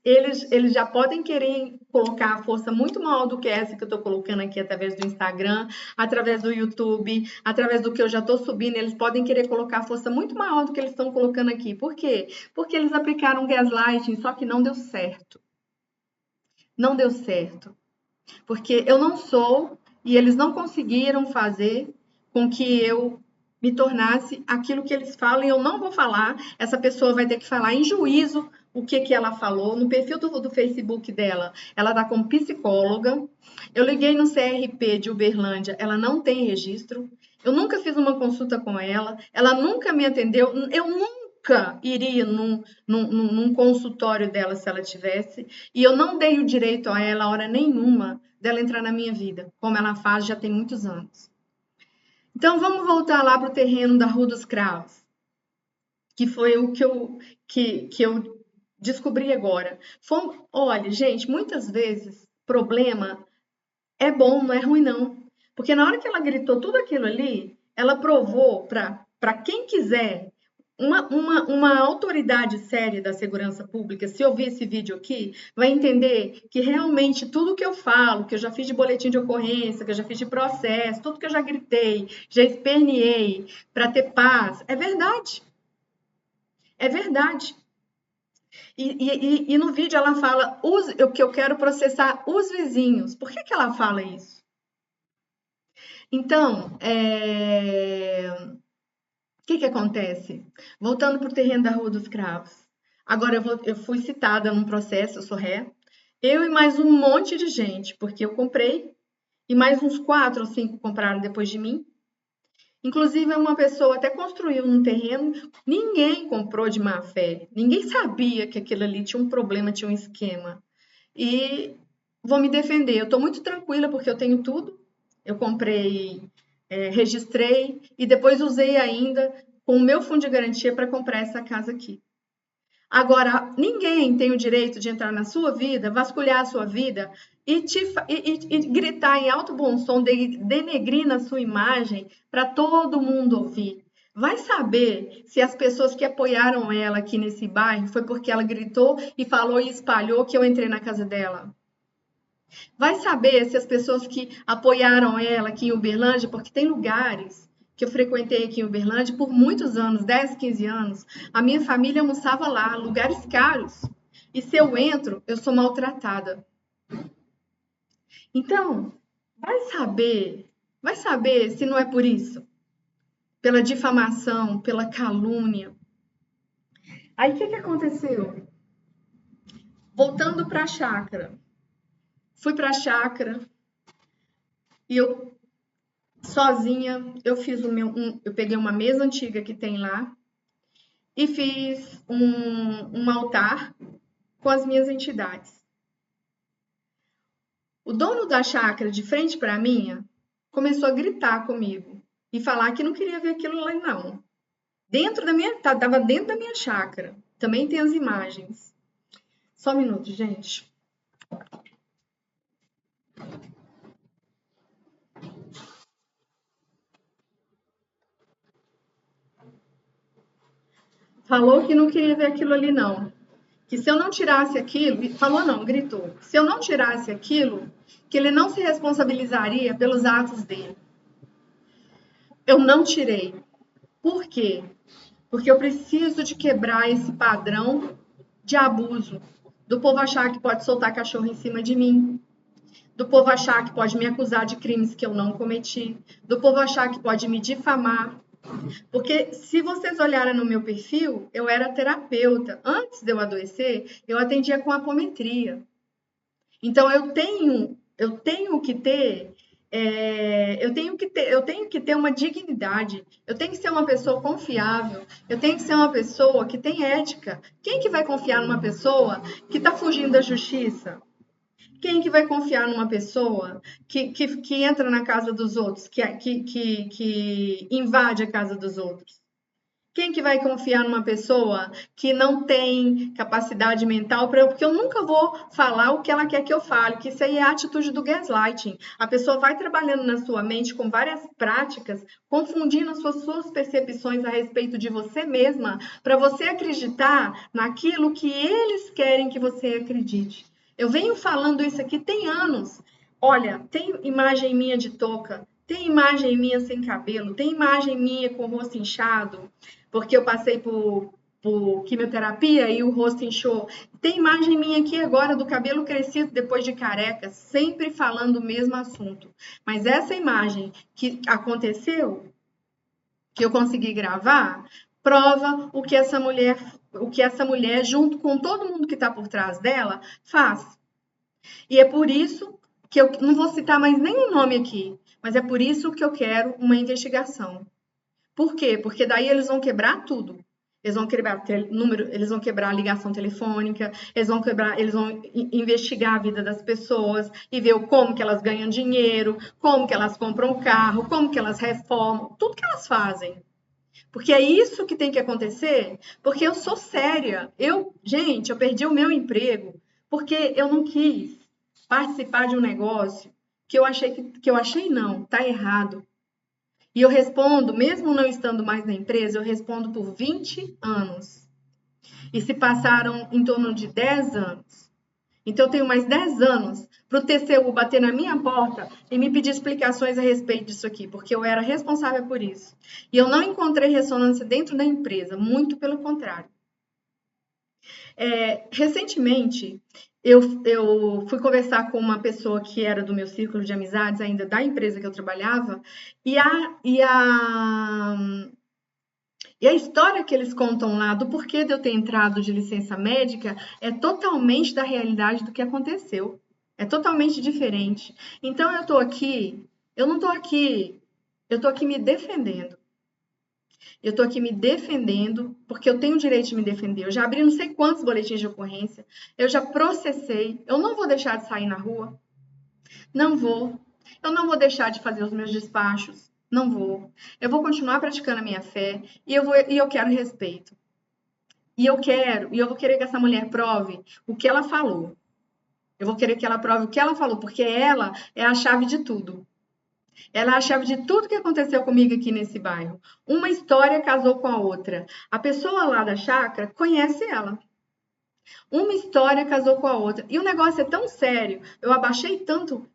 eles já podem querer colocar a força muito maior do que essa que eu estou colocando aqui através do Instagram, através do YouTube, através do que eu já estou subindo. Eles podem querer colocar a força muito maior do que eles estão colocando aqui. Por quê? Porque eles aplicaram gaslighting, só que não deu certo. Não deu certo. Porque eu não sou e eles não conseguiram fazer com que eu me tornasse aquilo que eles falam e eu não vou falar. Essa pessoa vai ter que falar em juízo o que ela falou. No perfil do Facebook dela, ela está como psicóloga. Eu liguei no CRP de Uberlândia, ela não tem registro. Eu nunca fiz uma consulta com ela, ela nunca me atendeu. Eu nunca iria num consultório dela se ela tivesse. E eu não dei o direito a ela, hora nenhuma, dela entrar na minha vida, como ela faz já tem muitos anos. Então, vamos voltar lá para o terreno da Rua dos Cravos. que foi o que eu descobri agora. Olha, gente, muitas vezes problema é bom, não é ruim, não. Porque na hora que ela gritou tudo aquilo ali, ela provou para quem quiser, uma autoridade séria da segurança pública, se ouvir esse vídeo aqui, vai entender que realmente tudo que eu falo, que eu já fiz de boletim de ocorrência, que eu já fiz de processo, tudo que eu já gritei, já esperneei para ter paz, é verdade. É verdade. E no vídeo ela fala que eu quero processar os vizinhos. Por que ela fala isso? Então, o que acontece? Voltando para o terreno da Rua dos Cravos. Agora eu fui citada num processo, eu sou ré. Eu e mais um monte de gente, porque eu comprei, e mais uns 4 ou 5 compraram depois de mim. Inclusive, uma pessoa até construiu um terreno, ninguém comprou de má fé, ninguém sabia que aquilo ali tinha um problema, tinha um esquema. E vou me defender, eu estou muito tranquila porque eu tenho tudo. Eu comprei, registrei e depois usei ainda com o meu fundo de garantia para comprar essa casa aqui. Agora, ninguém tem o direito de entrar na sua vida, vasculhar a sua vida e gritar em alto bom som, denegrir na sua imagem para todo mundo ouvir. Vai saber se as pessoas que apoiaram ela aqui nesse bairro foi porque ela gritou e falou e espalhou que eu entrei na casa dela. Vai saber se as pessoas que apoiaram ela aqui em Uberlândia, porque tem lugares que eu frequentei aqui em Uberlândia por muitos anos, 10, 15 anos, a minha família almoçava lá, lugares caros. E se eu entro, eu sou maltratada. Então, vai saber se não é por isso. Pela difamação, pela calúnia. Aí o que aconteceu? Voltando para a chácara. Fui para a chácara e eu sozinha, eu fiz eu peguei uma mesa antiga que tem lá e fiz um altar com as minhas entidades. O dono da chácara de frente para mim começou a gritar comigo e falar que não queria ver aquilo lá não. Tava dentro da minha chácara. Também tem as imagens. Só um minuto, gente. Falou que não queria ver aquilo ali não. Que se eu não tirasse aquilo, falou não, gritou. Se eu não tirasse aquilo, que ele não se responsabilizaria pelos atos dele. Eu não tirei. Por quê? Porque eu preciso de quebrar esse padrão de abuso. Do povo achar que pode soltar cachorro em cima de mim. Do povo achar que pode me acusar de crimes que eu não cometi. Do povo achar que pode me difamar. Porque se vocês olharem no meu perfil, eu era terapeuta. Antes de eu adoecer, eu atendia com apometria. Então eu tenho que ter uma dignidade, eu tenho que ser uma pessoa confiável, eu tenho que ser uma pessoa que tem ética. Quem que vai confiar numa pessoa que está fugindo da justiça? Quem que vai confiar numa pessoa que entra na casa dos outros, que invade a casa dos outros? Quem que vai confiar numa pessoa que não tem capacidade mental porque eu nunca vou falar o que ela quer que eu fale, que isso aí é a atitude do gaslighting. A pessoa vai trabalhando na sua mente com várias práticas, confundindo as suas percepções a respeito de você mesma, para você acreditar naquilo que eles querem que você acredite. Eu venho falando isso aqui tem anos. Olha, tem imagem minha de touca, tem imagem minha sem cabelo, tem imagem minha com o rosto inchado, porque eu passei por quimioterapia e o rosto inchou. Tem imagem minha aqui agora do cabelo crescido depois de careca, sempre falando o mesmo assunto. Mas essa imagem que aconteceu, que eu consegui gravar, prova o que essa mulher, junto com todo mundo que está por trás dela, faz. E é por isso que eu não vou citar mais nenhum nome aqui, mas é por isso que eu quero uma investigação. Por quê? Porque daí eles vão quebrar tudo. Eles vão quebrar número, eles vão quebrar a ligação telefônica, eles vão investigar a vida das pessoas e ver como que elas ganham dinheiro, como que elas compram carro, como que elas reformam, tudo que elas fazem. Porque é isso que tem que acontecer, porque eu sou séria. Gente, eu perdi o meu emprego porque eu não quis participar de um negócio que eu achei não, tá errado. E eu respondo, mesmo não estando mais na empresa, eu respondo por 20 anos. E se passaram em torno de 10 anos. Então, eu tenho mais 10 anos para o TCU bater na minha porta e me pedir explicações a respeito disso aqui, porque eu era responsável por isso. E eu não encontrei ressonância dentro da empresa, muito pelo contrário. Recentemente, eu fui conversar com uma pessoa que era do meu círculo de amizades, ainda da empresa que eu trabalhava, e a história que eles contam lá do porquê de eu ter entrado de licença médica é totalmente da realidade do que aconteceu. É totalmente diferente. Então eu tô aqui, eu não tô aqui, eu tô aqui me defendendo. Eu tô aqui me defendendo porque eu tenho o direito de me defender. Eu já abri não sei quantos boletins de ocorrência, eu já processei, eu não vou deixar de sair na rua. Não vou. Eu não vou deixar de fazer os meus despachos. Não vou. Eu vou continuar praticando a minha fé e eu quero respeito. E eu vou querer que essa mulher prove o que ela falou. Eu vou querer que ela prove o que ela falou, porque ela é a chave de tudo. Ela é a chave de tudo que aconteceu comigo aqui nesse bairro. Uma história casou com a outra. A pessoa lá da chácara conhece ela. Uma história casou com a outra. E o negócio é tão sério. Eu me abaixei tanto,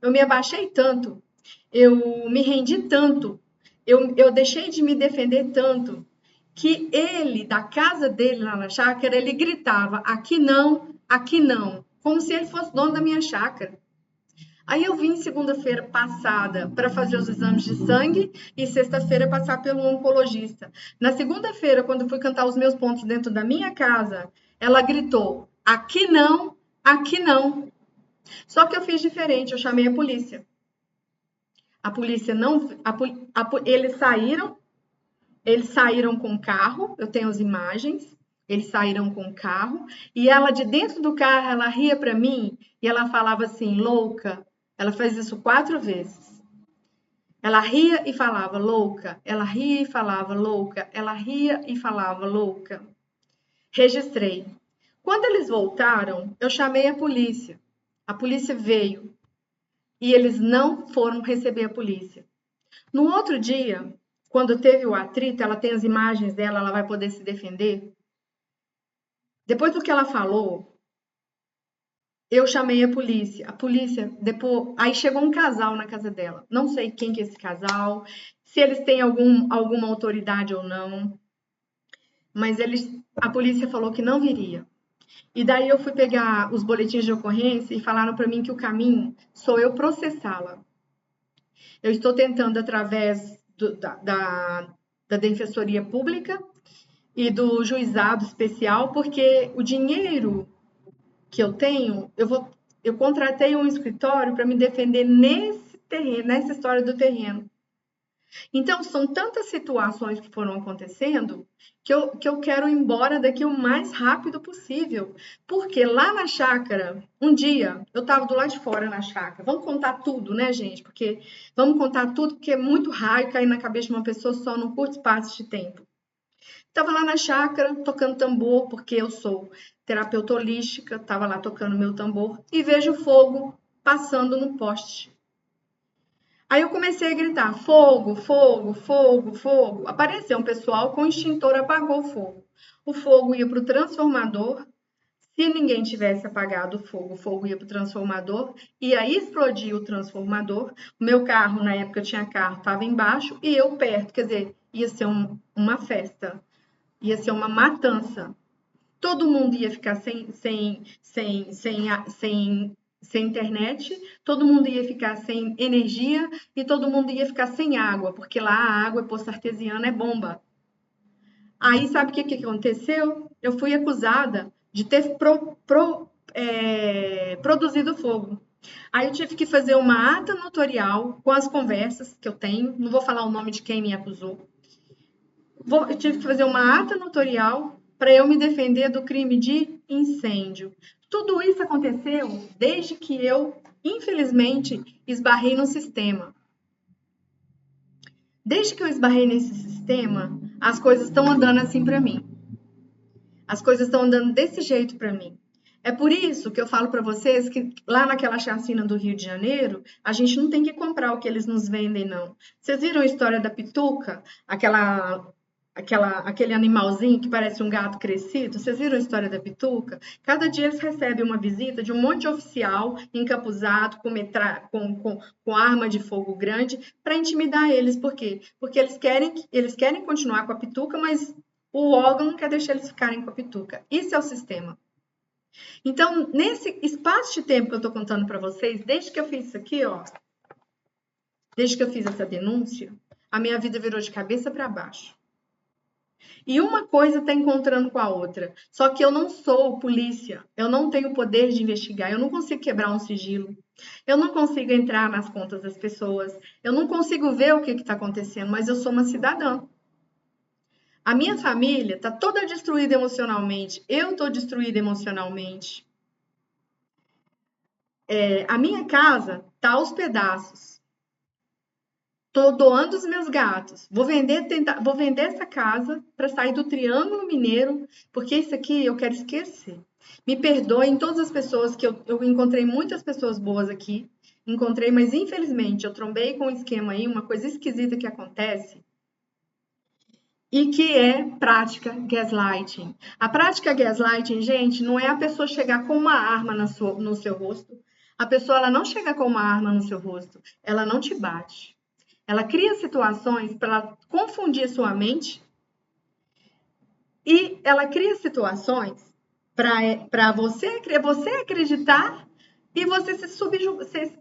eu me rendi tanto, eu deixei de me defender tanto, que ele, da casa dele lá na chácara, ele gritava: aqui não, como se ele fosse dono da minha chácara. Aí eu vim segunda-feira passada para fazer os exames de sangue e sexta-feira passar pelo oncologista. Na segunda-feira, quando eu fui cantar os meus pontos dentro da minha casa, ela gritou: aqui não, aqui não. Só que eu fiz diferente, eu chamei a polícia. A polícia não. Eles saíram com o carro, eu tenho as imagens. Eles saíram com o carro e ela de dentro do carro, ela ria para mim e ela falava assim: louca. Ela fez isso 4 vezes. Ela ria e falava louca. Ela ria e falava louca. Ela ria e falava louca. Registrei. Quando eles voltaram, eu chamei a polícia. A polícia veio e eles não foram receber a polícia. No outro dia, quando teve o atrito, ela tem as imagens dela, ela vai poder se defender. Depois do que ela falou, eu chamei a polícia. A polícia, depois, aí chegou um casal na casa dela. Não sei quem que é esse casal, se eles têm alguma autoridade ou não. Mas a polícia falou que não viria. E daí eu fui pegar os boletins de ocorrência e falaram para mim que o caminho sou eu processá-la. Eu estou tentando através da Defensoria Pública e do juizado especial, porque o dinheiro que eu tenho, eu contratei um escritório para me defender nesse terreno, nessa história do terreno. Então, são tantas situações que foram acontecendo que eu quero ir embora daqui o mais rápido possível. Porque lá na chácara, um dia, eu estava do lado de fora na chácara. Vamos contar tudo, né, gente? Vamos contar tudo, porque é muito raio cair na cabeça de uma pessoa só num curto espaço de tempo. Estava lá na chácara, tocando tambor, porque eu sou terapeuta holística, estava lá tocando meu tambor, e vejo fogo passando no poste. Aí eu comecei a gritar: fogo, fogo, fogo, fogo. Apareceu um pessoal com extintor, apagou o fogo. O fogo ia para o transformador. Se ninguém tivesse apagado o fogo ia para o transformador, ia explodir o transformador. O meu carro, na época eu tinha carro, estava embaixo e eu perto. Quer dizer, ia ser uma festa, ia ser uma matança. Todo mundo ia ficar sem internet, todo mundo ia ficar sem energia e todo mundo ia ficar sem água, porque lá a água é poça artesiana, é bomba. Aí sabe o que aconteceu? Eu fui acusada de ter produzido fogo. Aí eu tive que fazer uma ata notorial com as conversas que eu tenho, não vou falar o nome de quem me acusou. Eu tive que fazer uma ata notorial para eu me defender do crime de incêndio. Tudo isso aconteceu desde que eu, infelizmente, esbarrei no sistema. Desde que eu esbarrei nesse sistema, as coisas estão andando assim para mim. As coisas estão andando desse jeito para mim. É por isso que eu falo para vocês que lá naquela chacina do Rio de Janeiro, a gente não tem que comprar o que eles nos vendem, não. Vocês viram a história da pituca? Aquele animalzinho que parece um gato crescido? Vocês viram a história da pituca? Cada dia eles recebem uma visita de um monte de oficial encapuzado com arma de fogo grande para intimidar eles. Por quê? Porque eles querem continuar com a pituca, mas o órgão não quer deixar eles ficarem com a pituca. Isso é o sistema. Então, nesse espaço de tempo que eu estou contando para vocês, desde que eu fiz isso aqui, ó, desde que eu fiz essa denúncia, a minha vida virou de cabeça para baixo. E uma coisa está encontrando com a outra. Só que eu não sou polícia, eu não tenho poder de investigar, eu não consigo quebrar um sigilo, eu não consigo entrar nas contas das pessoas, eu não consigo ver o que está acontecendo, mas eu sou uma cidadã. A minha família está toda destruída emocionalmente. Eu estou destruída emocionalmente. A minha casa está aos pedaços. Estou doando os meus gatos. Vou vender essa casa para sair do Triângulo Mineiro, porque isso aqui eu quero esquecer. Me perdoem todas as pessoas que eu encontrei muitas pessoas boas aqui. Encontrei, mas infelizmente eu trombei com um esquema aí, uma coisa esquisita que acontece. E que é prática gaslighting. A prática gaslighting, gente, não é a pessoa chegar com uma arma no seu rosto. A pessoa ela não chega com uma arma no seu rosto. Ela não te bate. Ela cria situações para confundir sua mente. E ela cria situações para você acreditar e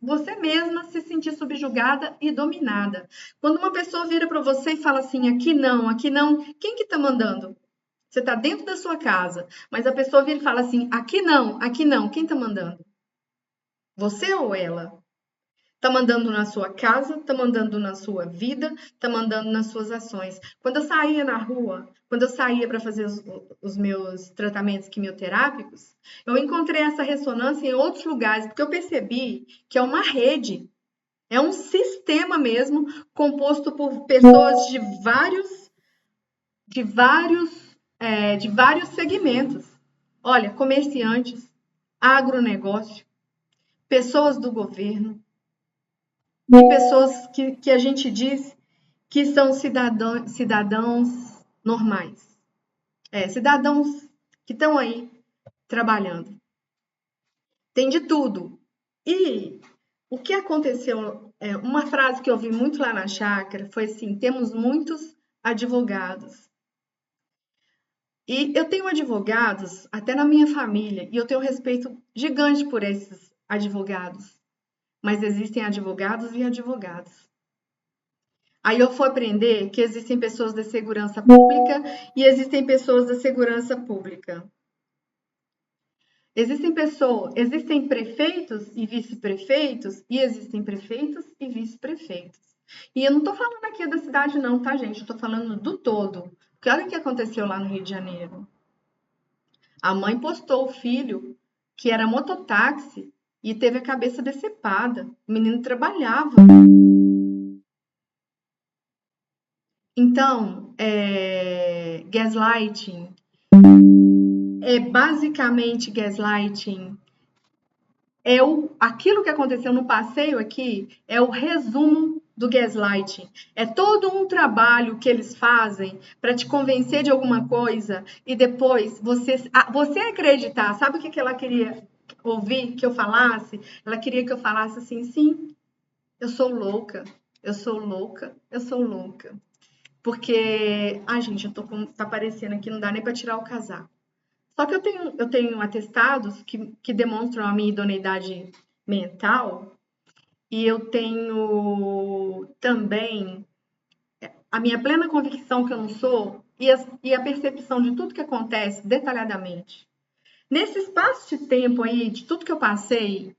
você mesma se sentir subjugada e dominada. Quando uma pessoa vira para você e fala assim, aqui não, quem que tá mandando? Você tá dentro da sua casa, mas a pessoa vira e fala assim, aqui não, quem tá mandando? Você ou ela? Tá mandando na sua casa, tá mandando na sua vida, tá mandando nas suas ações. Quando eu saía na rua, quando eu saía para fazer os meus tratamentos quimioterápicos, eu encontrei essa ressonância em outros lugares, porque eu percebi que é uma rede, é um sistema mesmo, composto por pessoas de vários segmentos. Olha, comerciantes, agronegócio, pessoas do governo, e pessoas que a gente diz que são cidadãos normais. Cidadãos que estão aí trabalhando. Tem de tudo. E o que aconteceu, uma frase que eu ouvi muito lá na chácara foi assim, temos muitos advogados. E eu tenho advogados até na minha família, e eu tenho respeito gigante por esses advogados. Mas existem advogados e advogados. Aí eu fui aprender que existem pessoas da segurança pública e existem pessoas da segurança pública. Existem prefeitos e vice-prefeitos e existem prefeitos e vice-prefeitos. E eu não estou falando aqui da cidade não, tá, gente? Eu estou falando do todo. Porque olha o que aconteceu lá no Rio de Janeiro. A mãe postou o filho, que era mototáxi, e teve a cabeça decepada. O menino trabalhava. Então, gaslighting basicamente gaslighting aquilo que aconteceu no passeio aqui é o resumo do gaslighting. É todo um trabalho que eles fazem para te convencer de alguma coisa e depois você acreditar. Sabe o que ela queria ouvir que eu falasse? Ela queria que eu falasse assim, sim, eu sou louca, eu sou louca, eu sou louca. Porque, gente, tá aparecendo aqui, não dá nem para tirar o casaco. Só que eu tenho atestados que demonstram a minha idoneidade mental e eu tenho também a minha plena convicção que eu não sou e a percepção de tudo que acontece detalhadamente. Nesse espaço de tempo aí, de tudo que eu passei,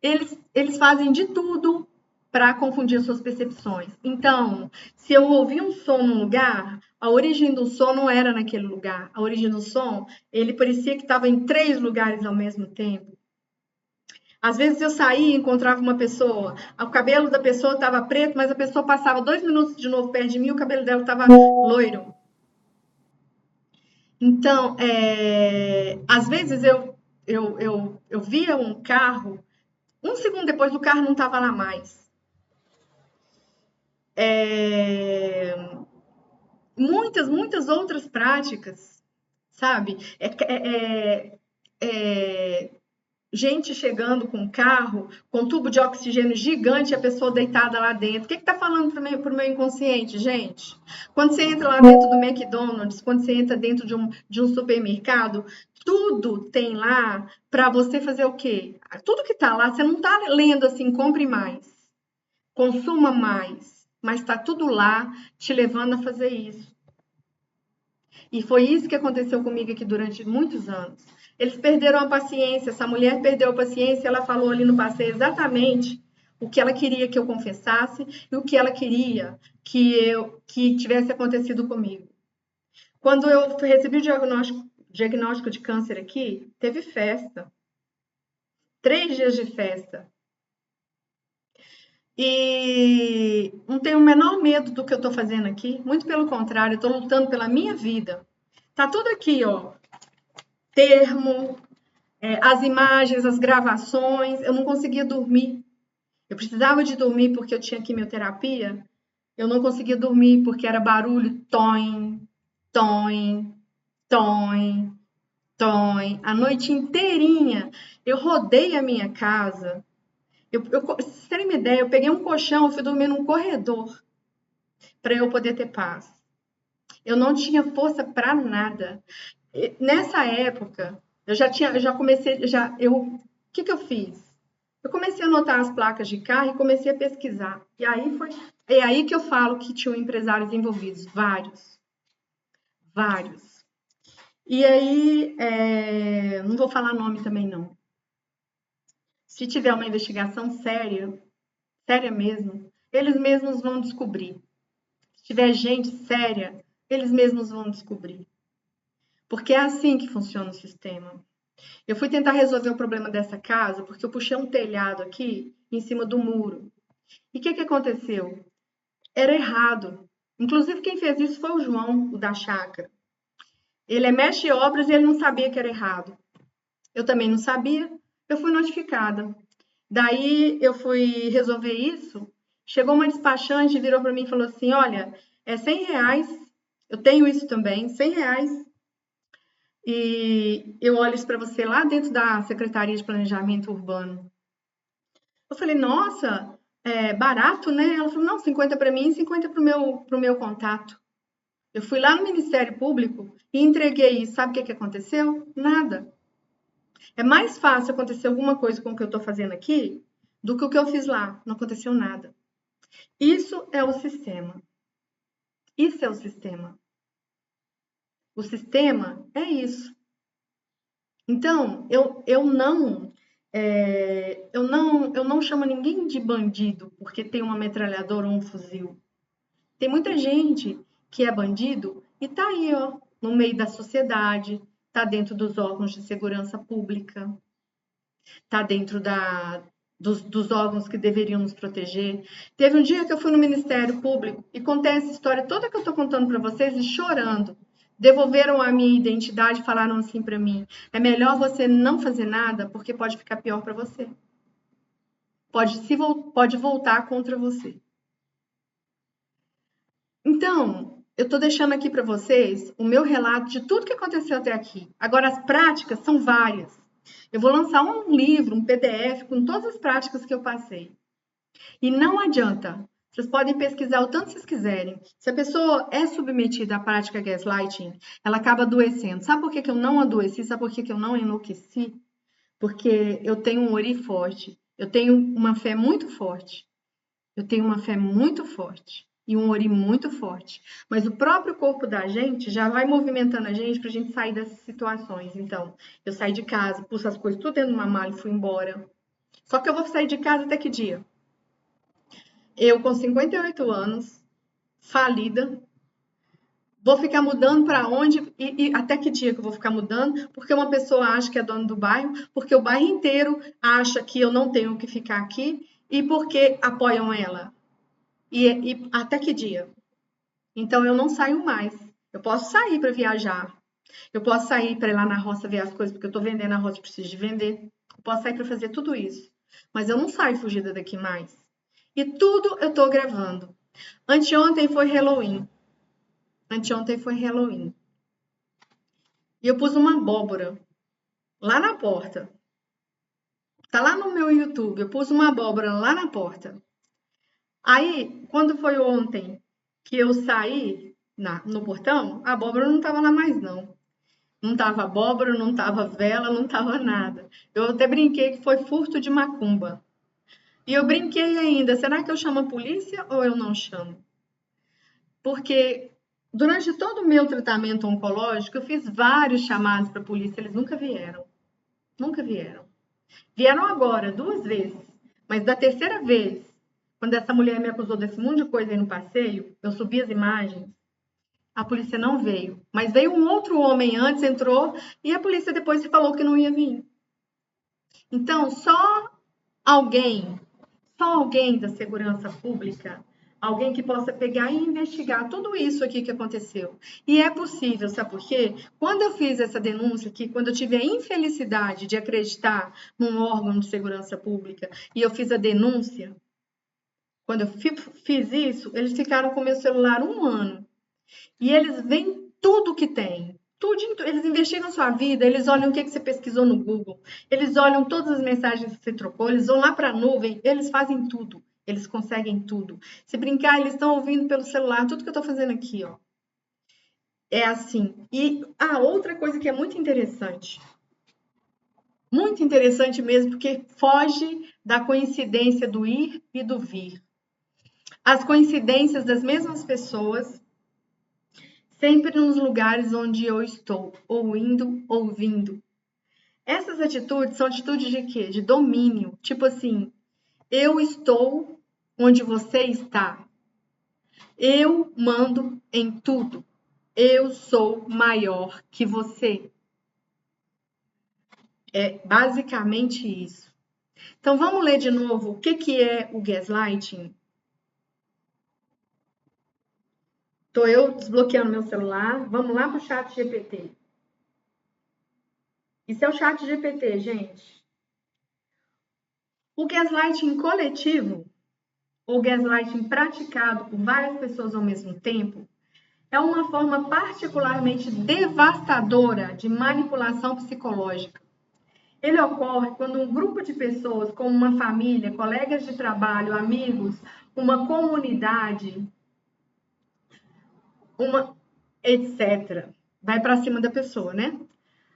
eles fazem de tudo para confundir as suas percepções. Então, se eu ouvi um som num lugar, a origem do som não era naquele lugar. A origem do som, ele parecia que estava em 3 lugares ao mesmo tempo. Às vezes eu saía e encontrava uma pessoa, o cabelo da pessoa estava preto, mas a pessoa passava 2 minutos de novo perto de mim e o cabelo dela estava loiro. Então, às vezes eu via um carro, um segundo depois o carro não estava lá mais. Muitas outras práticas, sabe? Gente chegando com carro, com tubo de oxigênio gigante, a pessoa deitada lá dentro. O que está falando para o meu inconsciente, gente? Quando você entra lá dentro do McDonald's, quando você entra dentro de um supermercado, tudo tem lá para você fazer o quê? Tudo que está lá, você não está lendo assim, compre mais, consuma mais, mas está tudo lá te levando a fazer isso. E foi isso que aconteceu comigo aqui durante muitos anos. Eles perderam a paciência, essa mulher perdeu a paciência, ela falou ali no passeio exatamente o que ela queria que eu confessasse e o que ela queria que tivesse acontecido comigo. Quando eu recebi o diagnóstico de câncer aqui, teve festa. 3 dias de festa. E não tenho o menor medo do que eu estou fazendo aqui. Muito pelo contrário, eu estou lutando pela minha vida. Tá tudo aqui, ó. Termo, as imagens, as gravações. Eu não conseguia dormir. Eu precisava de dormir porque eu tinha quimioterapia. Eu não conseguia dormir porque era barulho, toim, toim, toim, toim. A noite inteirinha. Eu rodei a minha casa. Vocês terem uma ideia, eu peguei um colchão, fui dormir num corredor para eu poder ter paz. Eu não tinha força para nada. Nessa época, eu já comecei, o que eu fiz? Eu comecei a anotar as placas de carro e comecei a pesquisar. É aí que eu falo que tinham empresários envolvidos, vários, vários. E aí, não vou falar nome também não. Se tiver uma investigação séria, séria mesmo, eles mesmos vão descobrir. Se tiver gente séria, eles mesmos vão descobrir. Porque é assim que funciona o sistema. Eu fui tentar resolver o problema dessa casa porque eu puxei um telhado aqui em cima do muro. E o que aconteceu? Era errado. Inclusive, quem fez isso foi o João, o da chácara. Ele é mestre de obras e ele não sabia que era errado. Eu também não sabia, eu fui notificada. Daí eu fui resolver isso. Chegou uma despachante, virou para mim e falou assim: Olha, é R$100, eu tenho isso também, R$100. E eu olho isso para você lá dentro da Secretaria de Planejamento Urbano. Eu falei, nossa, barato, né? Ela falou, não, 50 para mim e 50 para o meu contato. Eu fui lá no Ministério Público e entreguei isso. Sabe o que aconteceu? Nada. É mais fácil acontecer alguma coisa com o que eu estou fazendo aqui do que o que eu fiz lá. Não aconteceu nada. Isso é o sistema. Isso é o sistema. O sistema é isso. Então, eu não chamo ninguém de bandido porque tem uma metralhadora ou um fuzil. Tem muita gente que é bandido e tá aí, ó, no meio da sociedade, tá dentro dos órgãos de segurança pública, tá dentro dos órgãos que deveriam nos proteger. Teve um dia que eu fui no Ministério Público e contei essa história toda que eu tô contando para vocês e chorando. Devolveram a minha identidade e falaram assim para mim: é melhor você não fazer nada porque pode ficar pior para você. Pode voltar contra você. Então, eu estou deixando aqui para vocês o meu relato de tudo que aconteceu até aqui. Agora, as práticas são várias. Eu vou lançar um livro, um PDF, com todas as práticas que eu passei. E não adianta. Vocês podem pesquisar o tanto que vocês quiserem. Se a pessoa é submetida à prática gaslighting, ela acaba adoecendo. Sabe por que eu não adoeci? Sabe por que eu não enlouqueci? Porque eu tenho um ori forte. Eu tenho uma fé muito forte. Eu tenho uma fé muito forte e um ori muito forte. Mas o próprio corpo da gente já vai movimentando a gente para a gente sair dessas situações. Então, eu saí de casa, pus as coisas tudo dentro de uma mala e fui embora. Só que eu vou sair de casa até que dia? Eu, com 58 anos, falida, vou ficar mudando para onde e até que dia que eu vou ficar mudando? Porque uma pessoa acha que é dono do bairro, porque o bairro inteiro acha que eu não tenho que ficar aqui e porque apoiam ela. E até que dia? Então eu não saio mais. Eu posso sair para viajar, Eu posso sair para ir lá na roça ver as coisas, porque eu estou vendendo na roça e preciso de vender. Eu posso sair para fazer tudo isso. Mas eu não saio fugida daqui mais. E tudo eu estou gravando. Anteontem foi Halloween. Anteontem foi Halloween. E eu pus uma abóbora lá na porta. Tá lá no meu YouTube. Eu pus uma abóbora lá na porta. Aí, quando foi ontem que eu saí no portão, a abóbora não estava lá mais, não. Não tava abóbora, não tava vela, não tava nada. Eu até brinquei que foi furto de macumba. E eu brinquei ainda, será que eu chamo a polícia ou eu não chamo? Porque durante todo o meu tratamento oncológico, eu fiz vários chamados para a polícia, eles nunca vieram. Nunca vieram. Vieram agora, 2 vezes. Mas da terceira vez, quando essa mulher me acusou desse monte de coisa aí no passeio, eu subi as imagens, a polícia não veio. Mas veio um outro homem antes, entrou, e a polícia depois falou que não ia vir. Então, alguém, só alguém da segurança pública, alguém que possa pegar e investigar tudo isso aqui que aconteceu. E é possível, sabe por quê? Quando eu fiz essa denúncia aqui, quando eu tive a infelicidade de acreditar num órgão de segurança pública e eu fiz a denúncia, quando eu fiz isso, eles ficaram com meu celular 1 ano. E eles veem tudo que tem. Tudo, eles investigam sua vida, eles olham o que você pesquisou no Google, eles olham todas as mensagens que você trocou, eles vão lá para a nuvem, eles fazem tudo, eles conseguem tudo. Se brincar, eles estão ouvindo pelo celular tudo que eu estou fazendo aqui, ó. É assim. E a outra coisa que é muito interessante mesmo, porque foge da coincidência do ir e do vir. As coincidências das mesmas pessoas sempre nos lugares onde eu estou, ou indo, ou vindo. Essas atitudes são atitudes de quê? De domínio. Tipo assim, eu estou onde você está. Eu mando em tudo. Eu sou maior que você. É basicamente isso. Então vamos ler de novo o que é o gaslighting? Estou eu desbloqueando meu celular. Vamos lá para o chat GPT. Isso é o chat GPT, gente. O gaslighting coletivo, ou gaslighting praticado por várias pessoas ao mesmo tempo, é uma forma particularmente devastadora de manipulação psicológica. Ele ocorre quando um grupo de pessoas, como uma família, colegas de trabalho, amigos, uma comunidade, etc., vai para cima da pessoa, né?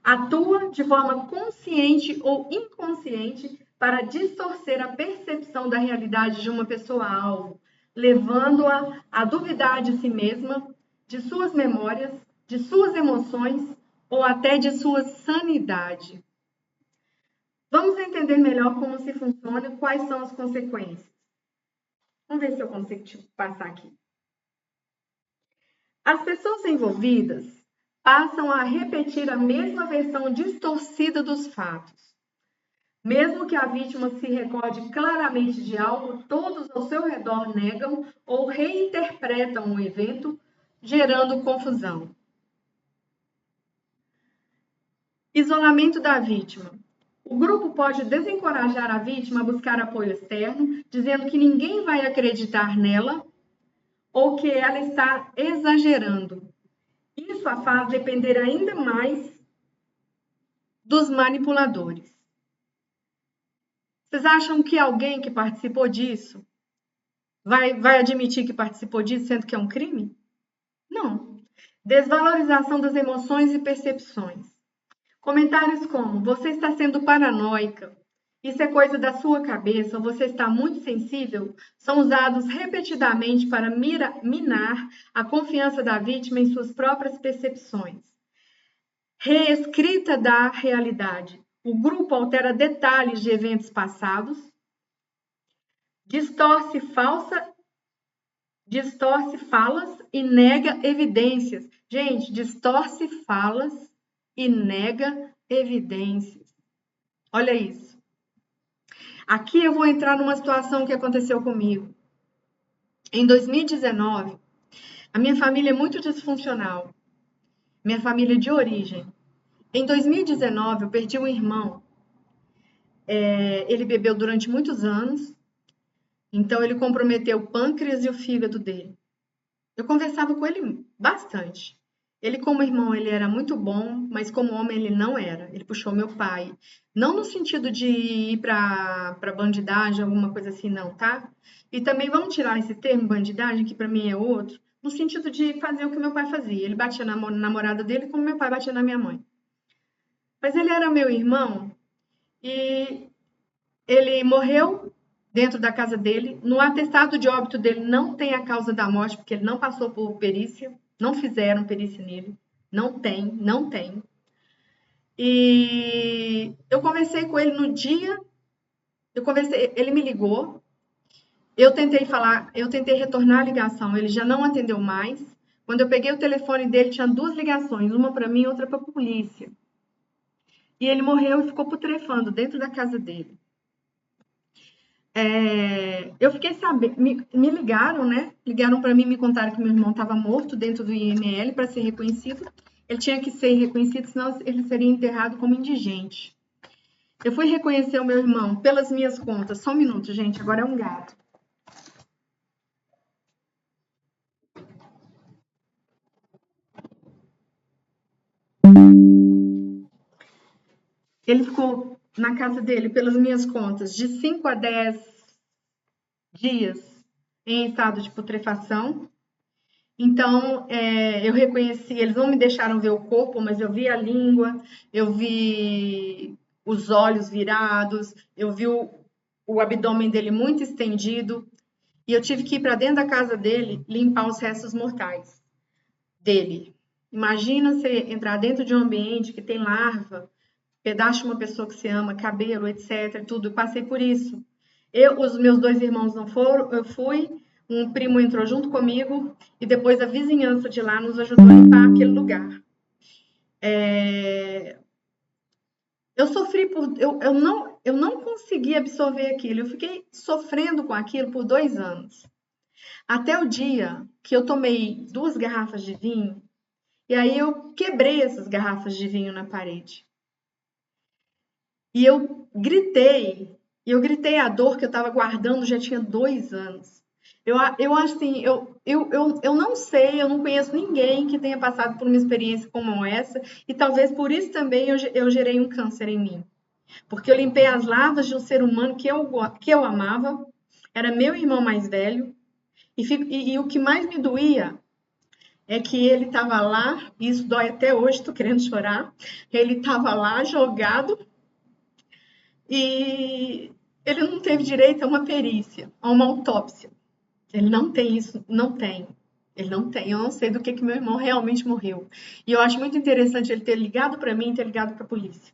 Atua de forma consciente ou inconsciente para distorcer a percepção da realidade de uma pessoa-alvo, levando-a a duvidar de si mesma, de suas memórias, de suas emoções ou até de sua sanidade. Vamos entender melhor como se funciona e quais são as consequências. Vamos ver se eu consigo te passar aqui. As pessoas envolvidas passam a repetir a mesma versão distorcida dos fatos. Mesmo que a vítima se recorde claramente de algo, todos ao seu redor negam ou reinterpretam o evento, gerando confusão. Isolamento da vítima. O grupo pode desencorajar a vítima a buscar apoio externo, dizendo que ninguém vai acreditar nela ou que ela está exagerando. Isso a faz depender ainda mais dos manipuladores. Vocês acham que alguém que participou disso vai admitir que participou disso, sendo que é um crime? Não. Desvalorização das emoções e percepções. Comentários como: você está sendo paranoica, isso é coisa da sua cabeça, ou você está muito sensível, são usados repetidamente para minar a confiança da vítima em suas próprias percepções. Reescrita da realidade. O grupo altera detalhes de eventos passados, distorce falas e nega evidências. Gente, distorce falas e nega evidências. Olha isso. Aqui eu vou entrar numa situação que aconteceu comigo. Em 2019, a minha família é muito disfuncional. minha família de origem. Em 2019, eu perdi um irmão. Ele bebeu durante muitos anos, então ele comprometeu o pâncreas e o fígado dele. Eu conversava com ele bastante. Ele, como irmão, ele era muito bom, mas como homem ele não era. Ele puxou meu pai. Não no sentido de ir para bandidagem, alguma coisa assim, não, tá? E também vamos tirar esse termo bandidagem, que para mim é outro, no sentido de fazer o que meu pai fazia. Ele batia na namorada dele como meu pai batia na minha mãe. Mas ele era meu irmão e ele morreu dentro da casa dele. No atestado de óbito dele não tem a causa da morte, porque ele não passou por perícia. Não fizeram perícia nele. Não tem, não tem. E eu conversei com ele no dia. Ele me ligou. Eu tentei retornar a ligação. Ele já não atendeu mais. Quando eu peguei o telefone dele, tinha 2 ligações, uma para mim e outra para a polícia. E ele morreu e ficou putrefando dentro da casa dele. Eu fiquei sabendo, me ligaram, né? Ligaram para mim, me contaram que meu irmão estava morto dentro do IML para ser reconhecido. Ele tinha que ser reconhecido, senão ele seria enterrado como indigente. Eu fui reconhecer o meu irmão pelas minhas contas. Só um minuto, gente, agora é um gato. Ele ficou na casa dele, pelas minhas contas, de 5 a 10 dias em estado de putrefação. Então, eu reconheci, eles não me deixaram ver o corpo, mas eu vi a língua, eu vi os olhos virados, eu vi o abdômen dele muito estendido, e eu tive que ir para dentro da casa dele limpar os restos mortais dele. Imagina você entrar dentro de um ambiente que tem larva, pedaço de uma pessoa que você ama, cabelo, etc, tudo. Eu passei por isso. Os meus 2 irmãos não foram, eu fui, um primo entrou junto comigo e depois a vizinhança de lá nos ajudou a limpar aquele lugar. Eu sofri eu não consegui absorver aquilo. Eu fiquei sofrendo com aquilo por 2 anos. Até o dia que eu tomei 2 garrafas de vinho e aí eu quebrei essas garrafas de vinho na parede. E eu gritei a dor que eu estava guardando já tinha 2 anos. Eu acho assim, eu não sei, eu não conheço ninguém que tenha passado por uma experiência como essa, e talvez por isso também eu gerei um câncer em mim. Porque eu limpei as larvas de um ser humano que eu amava, era meu irmão mais velho, e o que mais me doía é que ele estava lá, e isso dói até hoje, estou querendo chorar, ele estava lá jogado e ele não teve direito a uma perícia, a uma autópsia. Ele não tem isso, não tem. Ele não tem. Eu não sei do que meu irmão realmente morreu. E eu acho muito interessante ele ter ligado para mim e ter ligado para a polícia.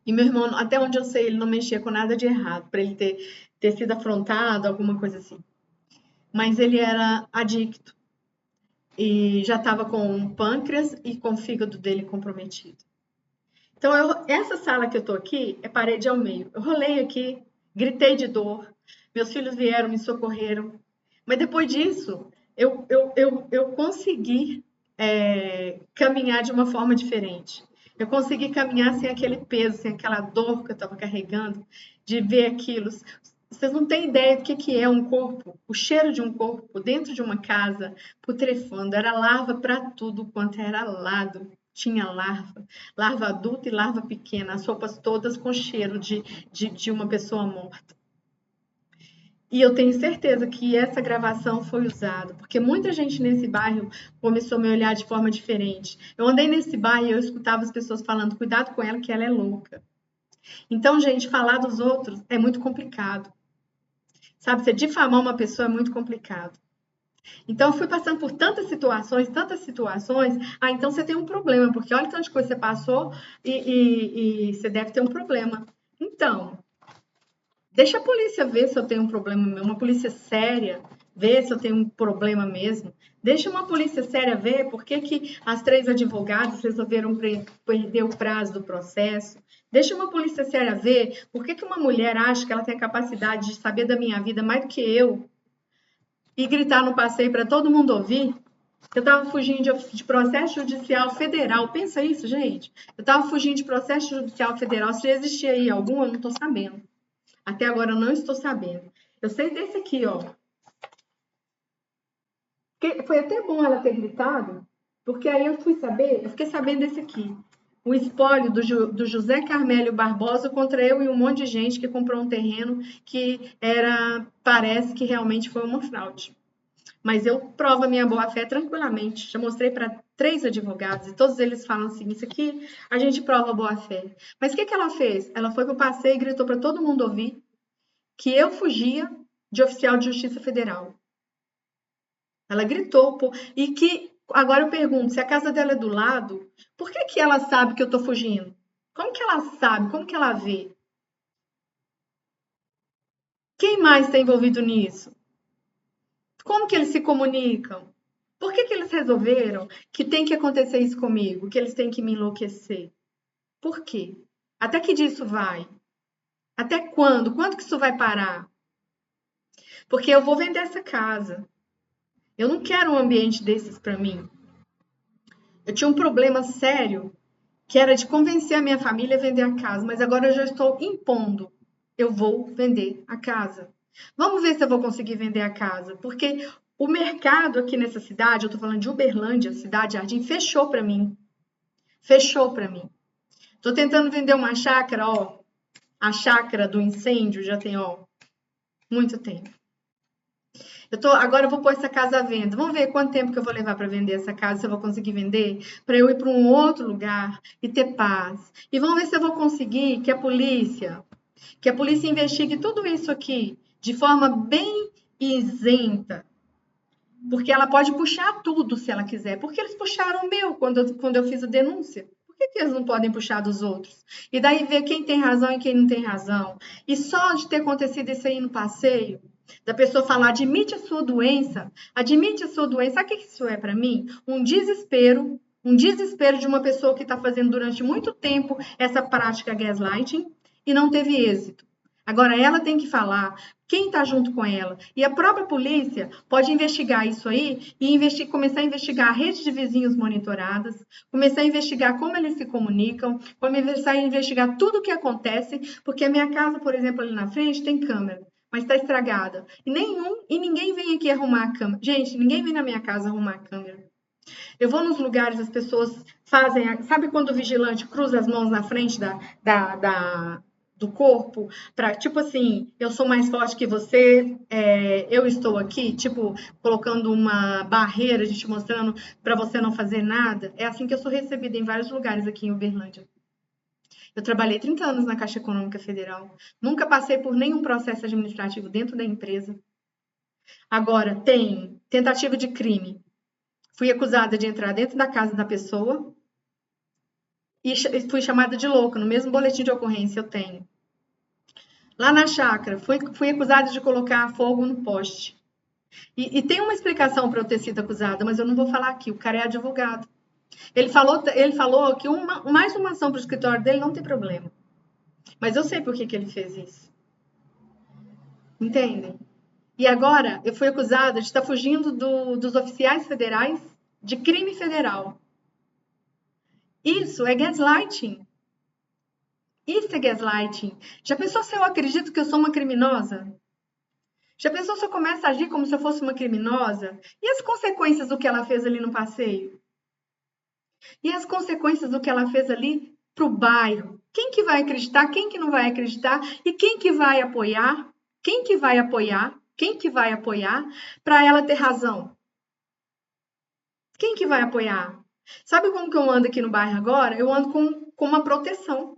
E meu irmão, até onde eu sei, ele não mexia com nada de errado, para ele ter sido afrontado, alguma coisa assim. Mas ele era adicto e já estava com o pâncreas e com o fígado dele comprometido. Então, essa sala que eu tô aqui é parede ao meio. Eu rolei aqui, gritei de dor, meus filhos vieram, me socorreram. Mas depois disso, eu consegui caminhar de uma forma diferente. Eu consegui caminhar sem aquele peso, sem aquela dor que eu estava carregando, de ver aquilo. Vocês não têm ideia do que é um corpo, o cheiro de um corpo dentro de uma casa, putrefando. Era larva para tudo quanto era lado. Tinha larva adulta e larva pequena, as roupas todas com cheiro de uma pessoa morta. E eu tenho certeza que essa gravação foi usada, porque muita gente nesse bairro começou a me olhar de forma diferente. Eu andei nesse bairro e eu escutava as pessoas falando, cuidado com ela que ela é louca. Então, gente, falar dos outros é muito complicado. Sabe, você difamar uma pessoa é muito complicado. Então, eu fui passando por tantas situações, então você tem um problema, porque olha tantas coisas que você passou e você deve ter um problema. Então, deixa a polícia ver se eu tenho um problema, uma polícia séria, ver se eu tenho um problema mesmo. Deixa uma polícia séria ver por que as 3 advogadas resolveram perder o prazo do processo. Deixa uma polícia séria ver por que uma mulher acha que ela tem a capacidade de saber da minha vida mais do que eu e gritar no passeio para todo mundo ouvir. Eu estava fugindo de processo judicial federal. Pensa isso, gente. Eu estava fugindo de processo judicial federal. Se existia aí algum, eu não estou sabendo. Até agora eu não estou sabendo. Eu sei desse aqui, ó. Foi até bom ela ter gritado, porque aí eu fiquei sabendo desse aqui. O espólio do José Carmélio Barbosa contra eu e um monte de gente que comprou um terreno que parece que realmente foi uma fraude. Mas eu provo a minha boa-fé tranquilamente. Já mostrei para 3 advogados e todos eles falam assim: isso aqui a gente prova boa-fé. Mas o que ela fez? Ela foi para o passeio e gritou para todo mundo ouvir que eu fugia de oficial de Justiça Federal. Ela gritou. E que agora eu pergunto: se a casa dela é do lado, por que ela sabe que eu estou fugindo? Como que ela sabe? Como que ela vê? Quem mais está envolvido nisso? Como que eles se comunicam? Por que eles resolveram que tem que acontecer isso comigo? Que eles têm que me enlouquecer? Por quê? Até que dia isso vai? Até quando? Quando que isso vai parar? Porque eu vou vender essa casa. Eu não quero um ambiente desses para mim. Eu tinha um problema sério, que era de convencer a minha família a vender a casa, mas agora eu já estou impondo. Eu vou vender a casa. Vamos ver se eu vou conseguir vender a casa, porque o mercado aqui nessa cidade, eu estou falando de Uberlândia, cidade Jardim, fechou para mim. Fechou para mim. Estou tentando vender uma chácara, ó. A chácara do incêndio já tem, ó, muito tempo. Agora eu vou pôr essa casa à venda. Vamos ver quanto tempo que eu vou levar para vender essa casa, se eu vou conseguir vender, para eu ir para um outro lugar e ter paz. E vamos ver se eu vou conseguir que a polícia investigue tudo isso aqui de forma bem isenta. Porque ela pode puxar tudo se ela quiser. Porque eles puxaram o meu quando eu fiz a denúncia. Por que eles não podem puxar dos outros? E daí ver quem tem razão e quem não tem razão. E só de ter acontecido isso aí no passeio, da pessoa falar, admite a sua doença, sabe o que isso é para mim? Um desespero de uma pessoa que está fazendo durante muito tempo essa prática gaslighting e não teve êxito. Agora ela tem que falar quem está junto com ela. E a própria polícia pode investigar isso aí e começar a investigar a rede de vizinhos monitoradas, começar a investigar como eles se comunicam, começar a investigar tudo o que acontece, porque a minha casa, por exemplo, ali na frente tem câmera, mas está estragada. E ninguém vem aqui arrumar a câmera. Gente, ninguém vem na minha casa arrumar a câmera. Eu vou nos lugares, as pessoas fazem. Sabe quando o vigilante cruza as mãos na frente do corpo, para tipo assim, eu sou mais forte que você, eu estou aqui, tipo, colocando uma barreira, a gente mostrando para você não fazer nada. É assim que eu sou recebida em vários lugares aqui em Uberlândia. Eu trabalhei 30 anos na Caixa Econômica Federal, nunca passei por nenhum processo administrativo dentro da empresa. Agora, tem tentativa de crime. Fui acusada de entrar dentro da casa da pessoa e fui chamada de louca. No mesmo boletim de ocorrência eu tenho. Lá na chácara, fui acusada de colocar fogo no poste. E tem uma explicação para eu ter sido acusada, mas eu não vou falar aqui. O cara é advogado. Ele falou que mais uma ação para o escritório dele não tem problema. Mas eu sei por que ele fez isso. Entendem? E agora eu fui acusada de estar fugindo dos oficiais federais de crime federal. Isso é gaslighting. Isso é gaslighting. Já pensou se eu acredito que eu sou uma criminosa? Já pensou se eu começo a agir como se eu fosse uma criminosa? E as consequências do que ela fez ali no passeio? E as consequências do que ela fez ali para o bairro? Quem que vai acreditar? Quem que não vai acreditar? E quem que vai apoiar? Quem que vai apoiar? Quem que vai apoiar para ela ter razão? Quem que vai apoiar? Sabe como que eu ando aqui no bairro agora? Eu ando com uma proteção.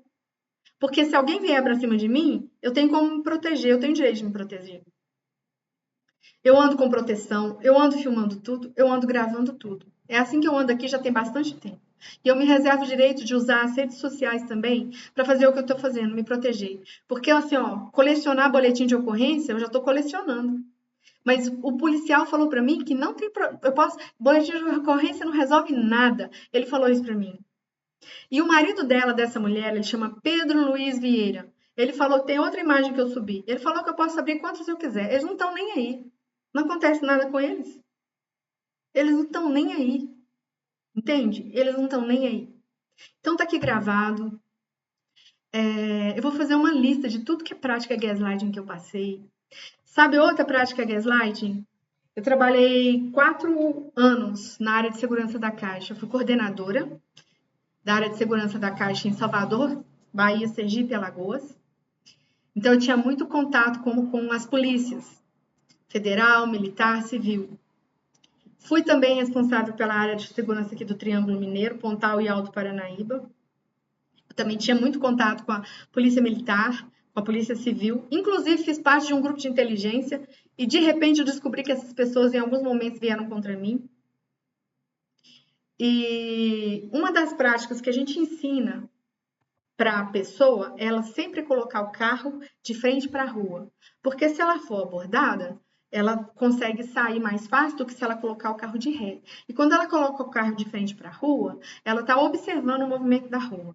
Porque se alguém vier para cima de mim, eu tenho como me proteger, eu tenho direito de me proteger. Eu ando com proteção, eu ando filmando tudo, eu ando gravando tudo. É assim que eu ando aqui já tem bastante tempo. E eu me reservo o direito de usar as redes sociais também para fazer o que eu estou fazendo, me proteger. Porque, assim, ó, colecionar boletim de ocorrência, eu já estou colecionando. Mas o policial falou para mim que não tem. Boletim de ocorrência não resolve nada. Ele falou isso para mim. E o marido dessa mulher, ele chama Pedro Luiz Vieira. Ele falou, tem outra imagem que eu subi. Ele falou que eu posso abrir quantos eu quiser. Eles não estão nem aí. Não acontece nada com eles. Eles não estão nem aí, entende? Eles não estão nem aí. Então tá aqui gravado. Eu vou fazer uma lista de tudo que é prática gaslighting que eu passei. Sabe outra prática gaslighting? Eu trabalhei 4 anos na área de segurança da Caixa. Eu fui coordenadora da área de segurança da Caixa em Salvador, Bahia, Sergipe e Alagoas. Então, eu tinha muito contato com as polícias, federal, militar, civil. Fui também responsável pela área de segurança aqui do Triângulo Mineiro, Pontal e Alto Paranaíba. Eu também tinha muito contato com a polícia militar, com a polícia civil. Inclusive, fiz parte de um grupo de inteligência e, de repente, eu descobri que essas pessoas, em alguns momentos, vieram contra mim. E uma das práticas que a gente ensina para a pessoa, ela sempre colocar o carro de frente para a rua. Porque se ela for abordada, ela consegue sair mais fácil do que se ela colocar o carro de ré. E quando ela coloca o carro de frente para a rua, ela está observando o movimento da rua.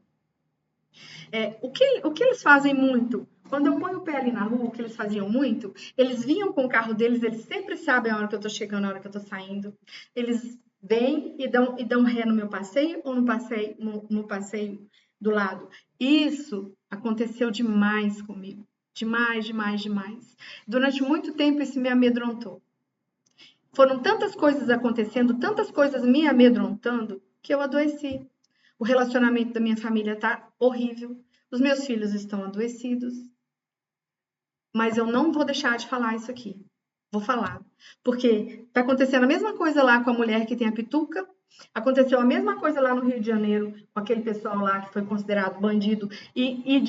O que eles fazem muito? Quando eu ponho o pé ali na rua, o que eles faziam muito, eles vinham com o carro deles, eles sempre sabem a hora que eu estou chegando, a hora que eu estou saindo. Eles vêm e dão ré no meu passeio ou no passeio do lado. Isso aconteceu demais comigo. Demais, demais, demais. Durante muito tempo isso me amedrontou. Foram tantas coisas acontecendo, tantas coisas me amedrontando, que eu adoeci. O relacionamento da minha família está horrível. Os meus filhos estão adoecidos. Mas eu não vou deixar de falar isso aqui. Vou falar. Porque está acontecendo a mesma coisa lá com a mulher que tem a pituca. Aconteceu a mesma coisa lá no Rio de Janeiro, com aquele pessoal lá que foi considerado bandido. E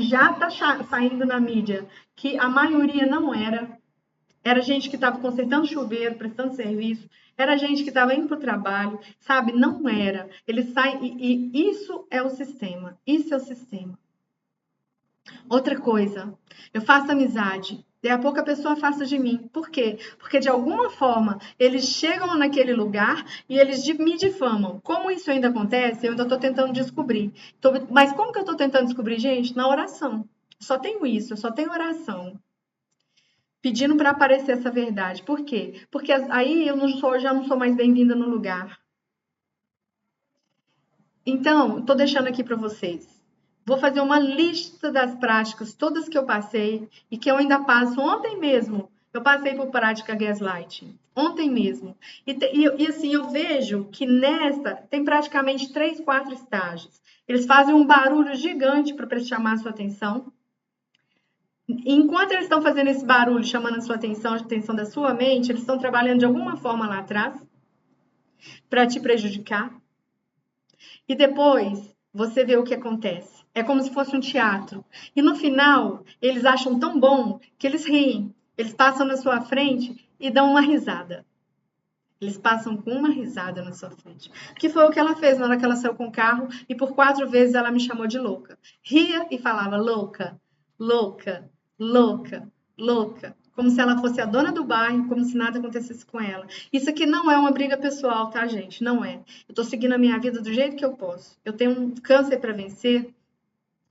já está saindo na mídia que a maioria não era. Era gente que estava consertando chuveiro, prestando serviço. Era gente que estava indo para o trabalho, sabe? Não era. Ele sai e isso é o sistema. Isso é o sistema. Outra coisa, eu faço amizade. Daí a pouco a pessoa afasta de mim. Por quê? Porque de alguma forma eles chegam naquele lugar e eles me difamam. Como isso ainda acontece, eu ainda estou tentando descobrir. Mas como que eu estou tentando descobrir, gente? Na oração. Só tenho isso, eu só tenho oração. Pedindo para aparecer essa verdade. Por quê? Porque aí já não sou mais bem-vinda no lugar. Então, estou deixando aqui para vocês. Vou fazer uma lista das práticas, todas que eu passei e que eu ainda passo. Ontem mesmo, eu passei por prática gaslighting. Ontem mesmo. E assim, eu vejo que nessa tem praticamente 3, 4 estágios. Eles fazem um barulho gigante para chamar a sua atenção. Enquanto eles estão fazendo esse barulho, chamando a sua atenção, a atenção da sua mente, eles estão trabalhando de alguma forma lá atrás para te prejudicar. E depois você vê o que acontece. É como se fosse um teatro. E no final, eles acham tão bom que eles riem. Eles passam na sua frente e dão uma risada. Eles passam com uma risada na sua frente. Que foi o que ela fez na hora que ela saiu com o carro e por 4 vezes ela me chamou de louca. Ria e falava louca, louca, louca, louca. Como se ela fosse a dona do bairro, como se nada acontecesse com ela. Isso aqui não é uma briga pessoal, tá, gente? Não é. Eu tô seguindo a minha vida do jeito que eu posso. Eu tenho um câncer para vencer.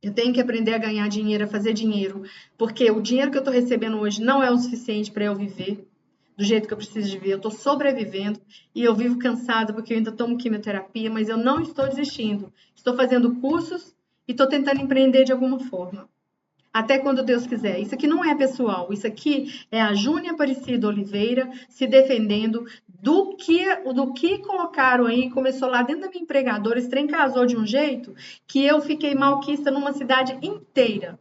Eu tenho que aprender a ganhar dinheiro, a fazer dinheiro. Porque o dinheiro que eu tô recebendo hoje não é o suficiente para eu viver do jeito que eu preciso de viver. Eu estou sobrevivendo e eu vivo cansada porque eu ainda tomo quimioterapia, mas eu não estou desistindo. Estou fazendo cursos e estou tentando empreender de alguma forma. Até quando Deus quiser. Isso aqui não é pessoal. Isso aqui é a Júnia Aparecida Oliveira se defendendo do que colocaram aí. Começou lá dentro da minha empregadora. Esse trem casou de um jeito que eu fiquei malquista numa cidade inteira.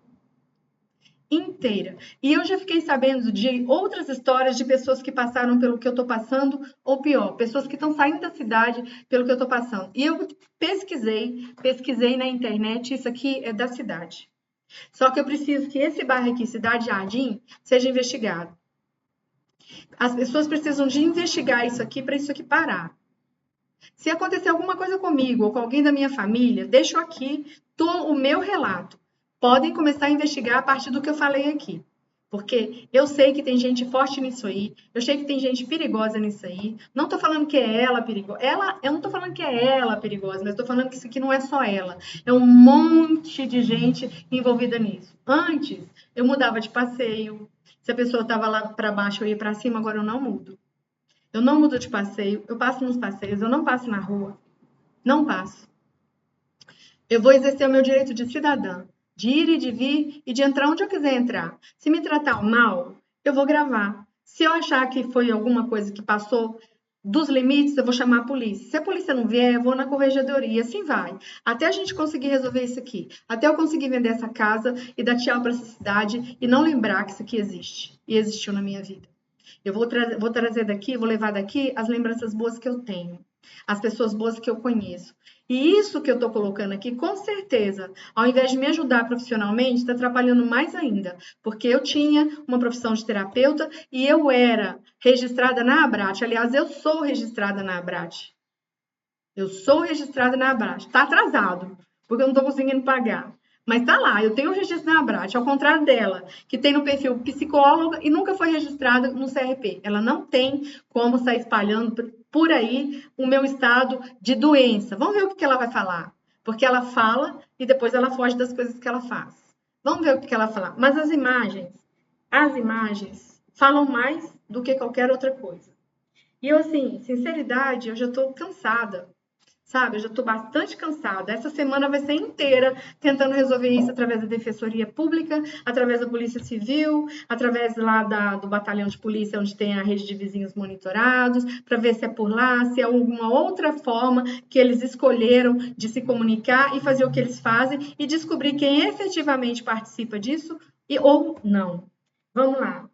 E eu já fiquei sabendo de outras histórias de pessoas que passaram pelo que eu estou passando, ou pior, pessoas que estão saindo da cidade pelo que eu estou passando. E eu pesquisei na internet, isso aqui é da cidade. Só que eu preciso que esse bairro aqui, Cidade Jardim, seja investigado. As pessoas precisam de investigar isso aqui para isso aqui parar. Se acontecer alguma coisa comigo ou com alguém da minha família, deixo aqui o meu relato. Podem começar a investigar a partir do que eu falei aqui. Porque eu sei que tem gente forte nisso aí, eu sei que tem gente perigosa nisso aí. Não estou falando que é ela perigosa. Eu não estou falando que é ela perigosa, mas estou falando que isso aqui não é só ela. É um monte de gente envolvida nisso. Antes, eu mudava de passeio. Se a pessoa estava lá para baixo, eu ia para cima, agora eu não mudo. Eu não mudo de passeio, eu passo nos passeios, eu não passo na rua. Não passo. Eu vou exercer o meu direito de cidadã, de ir e de vir e de entrar onde eu quiser entrar. Se me tratar mal, eu vou gravar. Se eu achar que foi alguma coisa que passou dos limites, eu vou chamar a polícia. Se a polícia não vier, eu vou na corregedoria. Assim vai. Até a gente conseguir resolver isso aqui. Até eu conseguir vender essa casa e dar tchau para essa cidade e não lembrar que isso aqui existe. E existiu na minha vida. Eu vou trazer daqui, vou levar daqui as lembranças boas que eu tenho, as pessoas boas que eu conheço. E isso que eu estou colocando aqui, com certeza, ao invés de me ajudar profissionalmente, está atrapalhando mais ainda, porque eu tinha uma profissão de terapeuta e eu era registrada na Abrat. Aliás, eu sou registrada na Abrat. Eu sou registrada na Abrat. Está atrasado, porque eu não estou conseguindo pagar. Mas tá lá, eu tenho o registro na Abrat, ao contrário dela, que tem no perfil psicóloga e nunca foi registrada no CRP. Ela não tem como sair espalhando por aí o meu estado de doença. Vamos ver o que ela vai falar. Porque ela fala e depois ela foge das coisas que ela faz. Vamos ver o que ela fala. Mas as imagens falam mais do que qualquer outra coisa. E eu, assim, sinceridade, eu já estou cansada. Sabe, eu já estou bastante cansada. Essa semana vai ser inteira tentando resolver isso através da Defensoria Pública, através da Polícia Civil, através lá do batalhão de polícia, onde tem a rede de vizinhos monitorados, para ver se é por lá, se é alguma outra forma que eles escolheram de se comunicar e fazer o que eles fazem e descobrir quem efetivamente participa disso ou não. Vamos lá.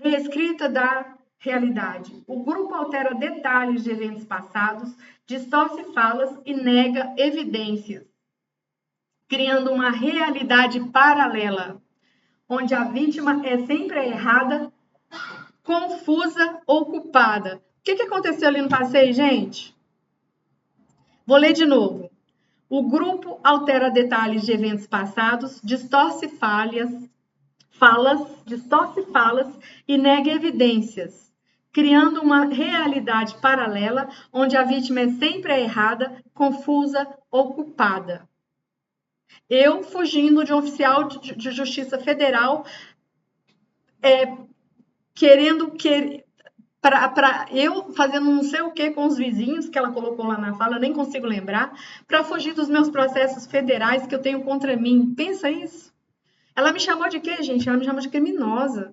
Reescrita da realidade. O grupo altera detalhes de eventos passados, distorce falas e nega evidências, criando uma realidade paralela, onde a vítima é sempre a errada, confusa ou culpada. O que aconteceu ali no passeio, gente? Vou ler de novo. O grupo altera detalhes de eventos passados, distorce falas e nega evidências, criando uma realidade paralela onde a vítima é sempre a errada, confusa ou culpada. Eu fugindo de um oficial de justiça federal, querendo para eu fazendo não sei o que com os vizinhos que ela colocou lá na fala, eu nem consigo lembrar, para fugir dos meus processos federais que eu tenho contra mim. Pensa isso. Ela me chamou de quê, gente? Ela me chamou de criminosa.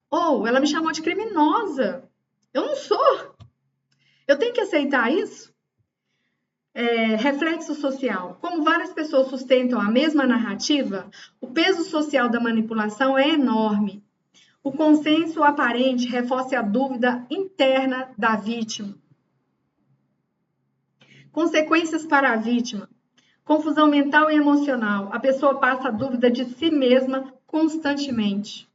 Ou ela me chamou de criminosa. Eu não sou. Eu tenho que aceitar isso? Reflexo social. Como várias pessoas sustentam a mesma narrativa, o peso social da manipulação é enorme. O consenso aparente reforça a dúvida interna da vítima. Consequências para a vítima. Confusão mental e emocional. A pessoa passa a dúvida de si mesma constantemente.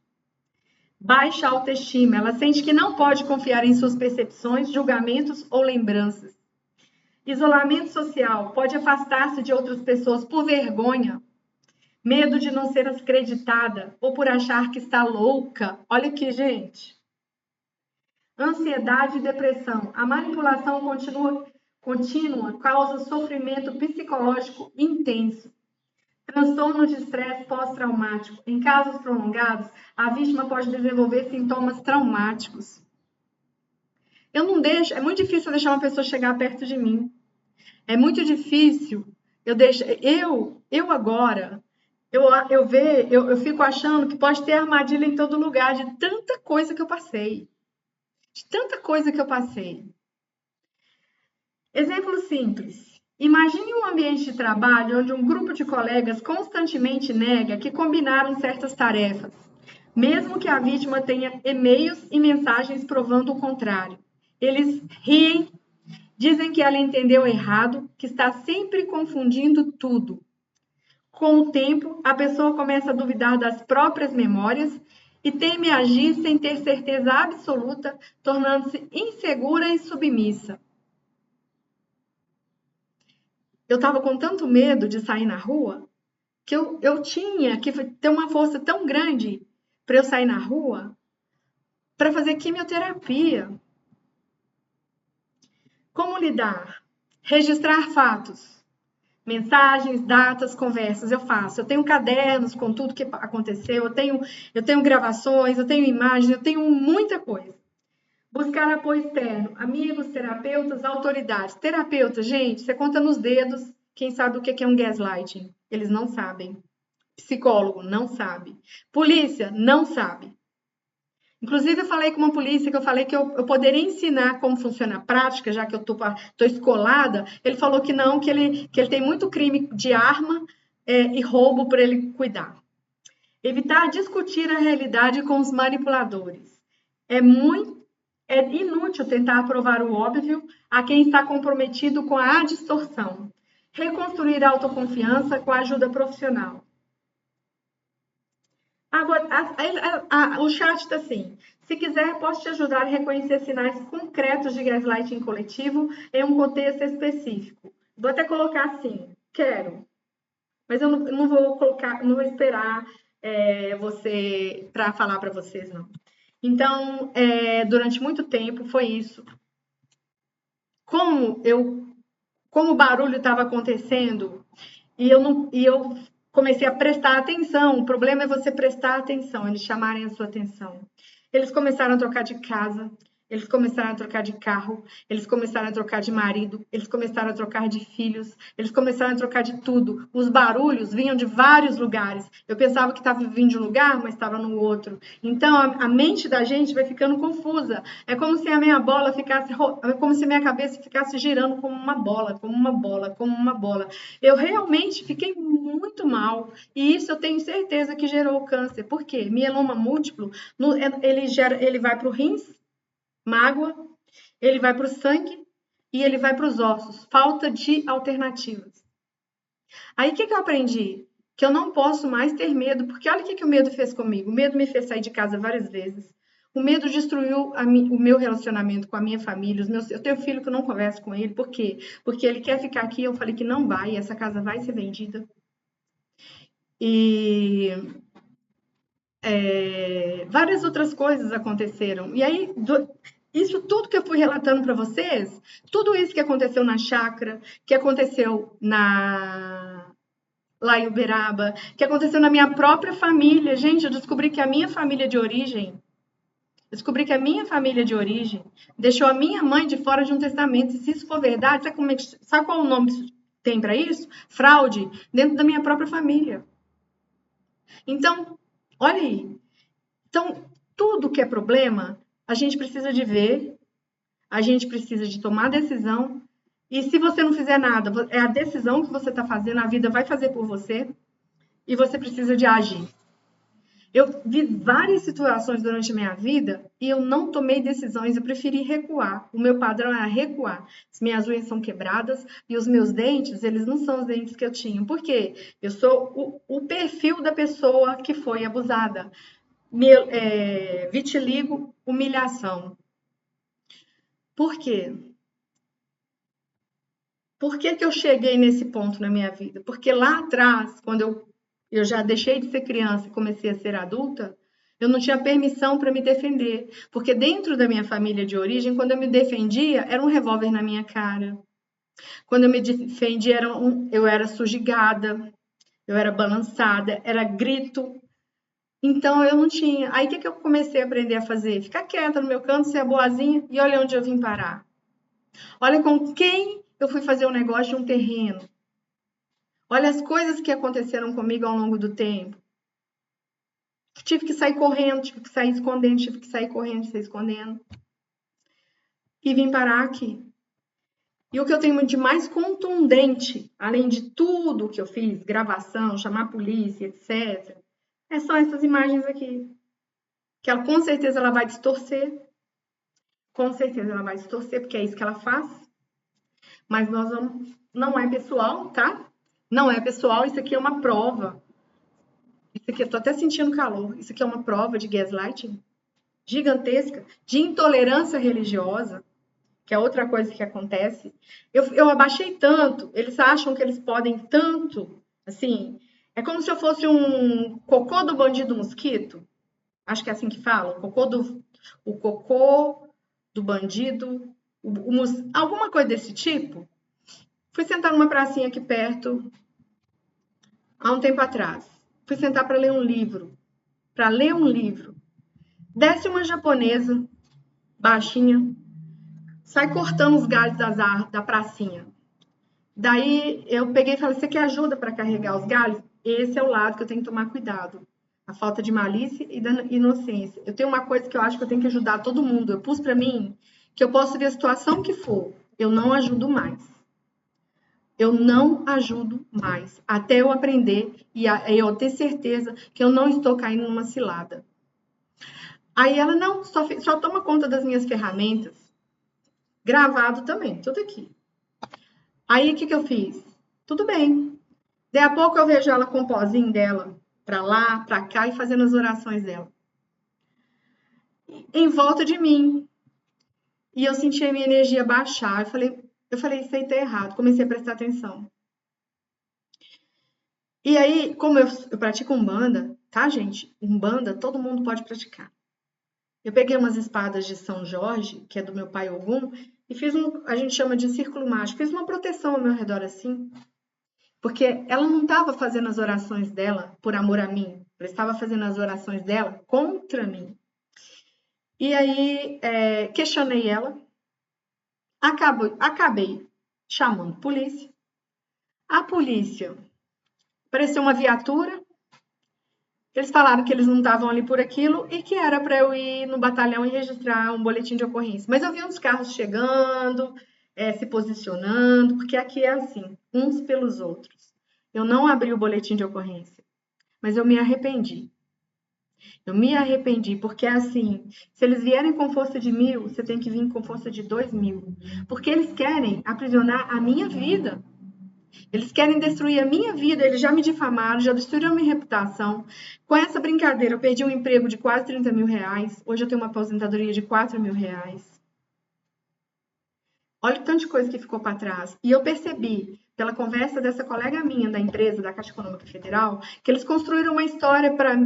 Baixa autoestima. Ela sente que não pode confiar em suas percepções, julgamentos ou lembranças. Isolamento social. Pode afastar-se de outras pessoas por vergonha, medo de não ser acreditada ou por achar que está louca. Olha aqui, gente. Ansiedade e depressão. A manipulação contínua causa sofrimento psicológico intenso. Transtorno de estresse pós-traumático. Em casos prolongados, a vítima pode desenvolver sintomas traumáticos. Eu não deixo, é muito difícil eu deixar uma pessoa chegar perto de mim. É muito difícil eu agora, eu fico achando que pode ter armadilha em todo lugar de tanta coisa que eu passei. De tanta coisa que eu passei. Exemplo simples. Imagine um ambiente de trabalho onde um grupo de colegas constantemente nega que combinaram certas tarefas, mesmo que a vítima tenha e-mails e mensagens provando o contrário. Eles riem, dizem que ela entendeu errado, que está sempre confundindo tudo. Com o tempo, a pessoa começa a duvidar das próprias memórias e teme agir sem ter certeza absoluta, tornando-se insegura e submissa. Eu estava com tanto medo de sair na rua que eu tinha que ter uma força tão grande para eu sair na rua para fazer quimioterapia. Como lidar? Registrar fatos. Mensagens, datas, conversas, eu faço. Eu tenho cadernos com tudo que aconteceu, eu tenho gravações, eu tenho imagens, eu tenho muita coisa. Buscar apoio externo, amigos, terapeutas, autoridades. Terapeuta, gente, você conta nos dedos quem sabe o que é um gaslighting. Eles não sabem. Psicólogo, não sabe. Polícia, não sabe. Inclusive, eu falei com uma polícia que eu falei que eu poderia ensinar como funciona a prática, já que eu tô escolada. Ele falou que não, que ele tem muito crime de arma e roubo para ele cuidar. Evitar discutir a realidade com os manipuladores. É inútil tentar provar o óbvio a quem está comprometido com a distorção. Reconstruir a autoconfiança com a ajuda profissional. Agora, o chat está assim. Se quiser, posso te ajudar a reconhecer sinais concretos de gaslighting coletivo em um contexto específico. Vou até colocar assim, quero. Mas eu não vou colocar, não vou esperar você para falar para vocês, não. Então, durante muito tempo foi isso. Como o barulho estava acontecendo e eu comecei a prestar atenção. O problema é você prestar atenção, eles chamarem a sua atenção. Eles começaram a trocar de casa, eles começaram a trocar de carro, eles começaram a trocar de marido, eles começaram a trocar de filhos, eles começaram a trocar de tudo. Os barulhos vinham de vários lugares. Eu pensava que estava vindo de um lugar, mas estava no outro. Então a mente da gente vai ficando confusa. É como se a minha bola ficasse, é como se a minha cabeça ficasse girando como uma bola, como uma bola, como uma bola. Eu realmente fiquei muito mal e isso eu tenho certeza que gerou câncer. Por quê? Mieloma múltiplo, ele vai para o rins, mágoa, ele vai para o sangue e ele vai para os ossos. Falta de alternativas. Aí o que eu aprendi? Que eu não posso mais ter medo, porque olha o que o medo fez comigo. O medo me fez sair de casa várias vezes. O medo destruiu o meu relacionamento com a minha família. Eu tenho filho que eu não converso com ele. Por quê? Porque ele quer ficar aqui. Eu falei que não vai. Essa casa vai ser vendida. E várias outras coisas aconteceram. E aí, isso tudo que eu fui relatando para vocês, tudo isso que aconteceu na chácara, que aconteceu lá em Uberaba, que aconteceu na minha própria família. Gente, eu descobri que a minha família de origem deixou a minha mãe de fora de um testamento. E se isso for verdade, sabe qual o nome tem para isso? Fraude dentro da minha própria família. Então, olha aí. Então, tudo que é problema, a gente precisa de ver, a gente precisa de tomar decisão. E se você não fizer nada, é a decisão que você está fazendo, a vida vai fazer por você. E você precisa de agir. Eu vi várias situações durante a minha vida e eu não tomei decisões, eu preferi recuar. O meu padrão era recuar. As minhas unhas são quebradas e os meus dentes, eles não são os dentes que eu tinha. Por quê? Eu sou o perfil da pessoa que foi abusada. Vitiligo, humilhação. Por quê? Por que eu cheguei nesse ponto na minha vida? Porque lá atrás, quando eu já deixei de ser criança e comecei a ser adulta, eu não tinha permissão para me defender. Porque dentro da minha família de origem, quando eu me defendia, era um revólver na minha cara. Quando eu me defendia, eu era sujigada, eu era balançada, era grito. Então eu não tinha. Aí o que eu comecei a aprender a fazer? Ficar quieta no meu canto, ser a boazinha e olha onde eu vim parar. Olha com quem eu fui fazer um negócio de um terreno. Olha as coisas que aconteceram comigo ao longo do tempo. Tive que sair correndo, tive que sair escondendo, tive que sair correndo, sair escondendo. E vim parar aqui. E o que eu tenho de mais contundente, além de tudo que eu fiz, gravação, chamar a polícia, etc., são essas imagens aqui. Que ela, com certeza ela vai distorcer. Com certeza ela vai distorcer, porque é isso que ela faz. Mas não é pessoal, tá? Não é pessoal, isso aqui é uma prova. Isso aqui, eu tô até sentindo calor. Isso aqui é uma prova de gaslighting gigantesca, de intolerância religiosa, que é outra coisa que acontece. Eu abaixei tanto, eles acham que eles podem tanto, assim, é como se eu fosse um cocô do bandido mosquito. Acho que é assim que fala, o cocô do bandido, alguma coisa desse tipo. Fui sentar numa pracinha aqui perto, há um tempo atrás. Fui sentar para ler um livro. Desce uma japonesa, baixinha, sai cortando os galhos da pracinha. Daí eu peguei e falei: você quer ajuda para carregar os galhos? Esse é o lado que eu tenho que tomar cuidado. A falta de malícia e da inocência. Eu tenho uma coisa que eu acho que eu tenho que ajudar todo mundo. Eu pus para mim que eu posso ver a situação que for. Eu não ajudo mais. Eu não ajudo mais. Até eu aprender e eu ter certeza que eu não estou caindo numa cilada. Aí ela, não, só toma conta das minhas ferramentas. Gravado também, tudo aqui. Aí, o que eu fiz? Tudo bem. Daí a pouco eu vejo ela com o pozinho dela, pra lá, pra cá, e fazendo as orações dela. Em volta de mim. E eu senti a minha energia baixar. Eu falei, isso aí tá errado. Comecei a prestar atenção. E aí, como eu pratico Umbanda, tá, gente? Umbanda, todo mundo pode praticar. Eu peguei umas espadas de São Jorge, que é do meu pai Ogum, e fiz a gente chama de círculo mágico, fiz uma proteção ao meu redor assim, porque ela não estava fazendo as orações dela por amor a mim, ela estava fazendo as orações dela contra mim. E aí, questionei ela, acabei chamando polícia. A polícia, apareceu uma viatura, eles falaram que eles não estavam ali por aquilo e que era para eu ir no batalhão e registrar um boletim de ocorrência. Mas eu vi uns carros chegando, se posicionando, porque aqui é assim, uns pelos outros. Eu não abri o boletim de ocorrência, mas eu me arrependi. Eu me arrependi, porque assim, se eles vierem com força de 1.000, você tem que vir com força de 2.000. Porque eles querem aprisionar a minha vida. Eles querem destruir a minha vida, eles já me difamaram, já destruíram a minha reputação. Com essa brincadeira, eu perdi um emprego de quase 30 mil reais. Hoje eu tenho uma aposentadoria de 4 mil reais. Olha o tanto de coisa que ficou para trás. E eu percebi, pela conversa dessa colega minha da empresa, da Caixa Econômica Federal, que eles construíram uma história para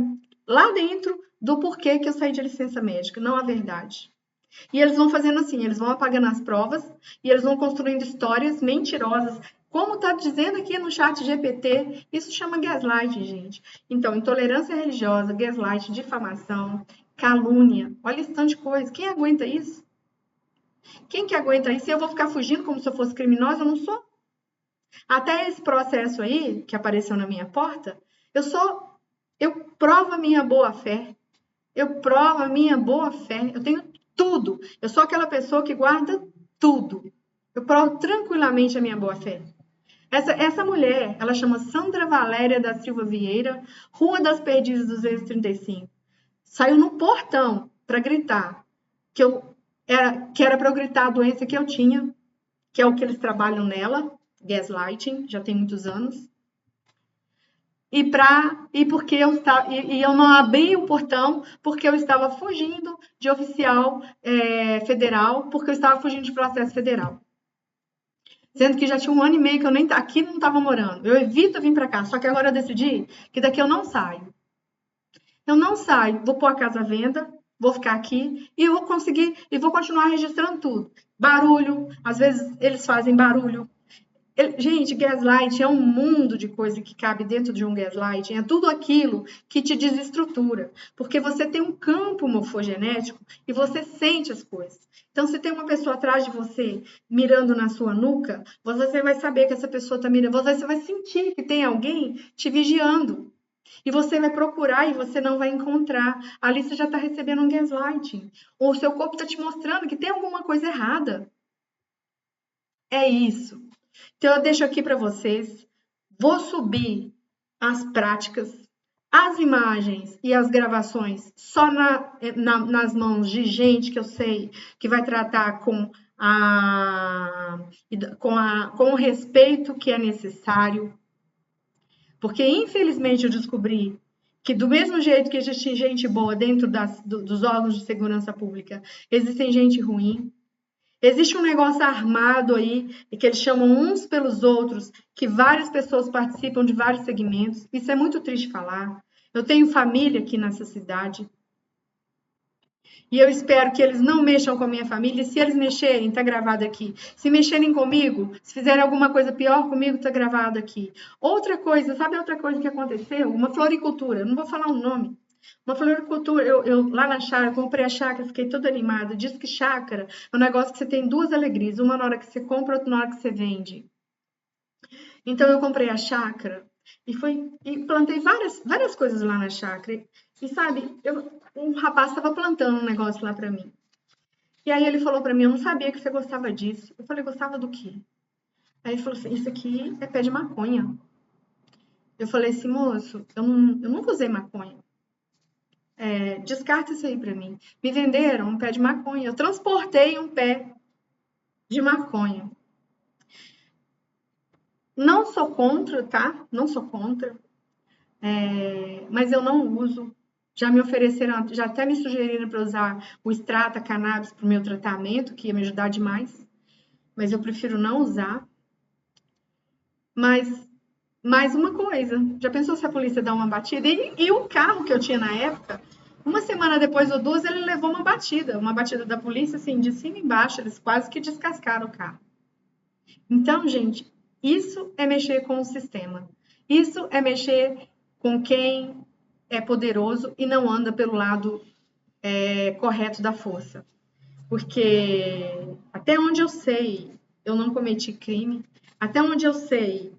lá dentro do porquê que eu saí de licença médica, não a verdade. E eles vão fazendo assim, eles vão apagando as provas e eles vão construindo histórias mentirosas. Como está dizendo aqui no chat GPT, isso chama gaslight, gente. Então, intolerância religiosa, gaslight, difamação, calúnia. Olha esse tanto de coisa. Quem aguenta isso? Quem que aguenta isso? Se eu vou ficar fugindo como se eu fosse criminosa, eu não sou. Até esse processo aí, que apareceu na minha porta, eu provo a minha boa-fé. Eu provo a minha boa-fé. Eu tenho tudo. Eu sou aquela pessoa que guarda tudo. Eu provo tranquilamente a minha boa-fé. Essa mulher, ela chama Sandra Valéria da Silva Vieira, Rua das Perdizes 235. Saiu no portão para gritar que era para eu gritar a doença que eu tinha, que é o que eles trabalham nela, gaslighting, já tem muitos anos. Porque eu não abri o portão porque eu estava fugindo de oficial federal, porque eu estava fugindo de processo federal. Sendo que já tinha 1 ano e meio que eu nem aqui não estava morando. Eu evito vir para cá, só que agora eu decidi que daqui eu não saio. Eu não saio, vou pôr a casa à venda, vou ficar aqui e eu vou conseguir e vou continuar registrando tudo. Barulho, às vezes eles fazem barulho. Gente, gaslight é um mundo de coisa que cabe dentro de um gaslight. É tudo aquilo que te desestrutura. Porque você tem um campo morfogenético e você sente as coisas. Então, se tem uma pessoa atrás de você mirando na sua nuca, você vai saber que essa pessoa está mirando. Você vai sentir que tem alguém te vigiando. E você vai procurar e você não vai encontrar. Ali você já está recebendo um gaslighting. Ou o seu corpo está te mostrando que tem alguma coisa errada. É isso. Então, eu deixo aqui para vocês. Vou subir as práticas, as imagens e as gravações só nas mãos de gente que eu sei que vai tratar com o respeito que é necessário. Porque, infelizmente, eu descobri que, do mesmo jeito que existe gente boa dentro dos órgãos de segurança pública, existe gente ruim. Existe um negócio armado aí, e que eles chamam uns pelos outros, que várias pessoas participam de vários segmentos. Isso é muito triste falar. Eu tenho família aqui nessa cidade. E eu espero que eles não mexam com a minha família. E se eles mexerem, tá gravado aqui. Se mexerem comigo, se fizerem alguma coisa pior comigo, tá gravado aqui. Outra coisa, sabe outra coisa que aconteceu? Uma floricultura, não vou falar o nome. Uma floricultura, eu lá na chácara, comprei a chácara, fiquei toda animada. Diz que chácara é um negócio que você tem duas alegrias, uma na hora que você compra, outra na hora que você vende. Então eu comprei a chácara e plantei várias coisas lá na chácara. E sabe, um rapaz estava plantando um negócio lá para mim. E aí ele falou para mim, eu não sabia que você gostava disso. Eu falei, gostava do quê? Aí ele falou assim, isso aqui é pé de maconha. Eu falei assim, moço, eu nunca usei maconha. Descarta isso aí para mim. Me venderam um pé de maconha. Eu transportei um pé de maconha. Não sou contra, tá? Não sou contra. Mas eu não uso. Já me ofereceram, já até me sugeriram para usar o extrato cannabis para o meu tratamento, que ia me ajudar demais. Mas eu prefiro não usar. Mas mais uma coisa, já pensou se a polícia dá uma batida? E o carro que eu tinha na época, uma semana depois ou duas, ele levou uma batida da polícia, assim, de cima e embaixo, eles quase que descascaram o carro. Então, gente, isso é mexer com o sistema. Isso é mexer com quem é poderoso e não anda pelo lado correto da força. Porque até onde eu sei, eu não cometi crime. Até onde eu sei,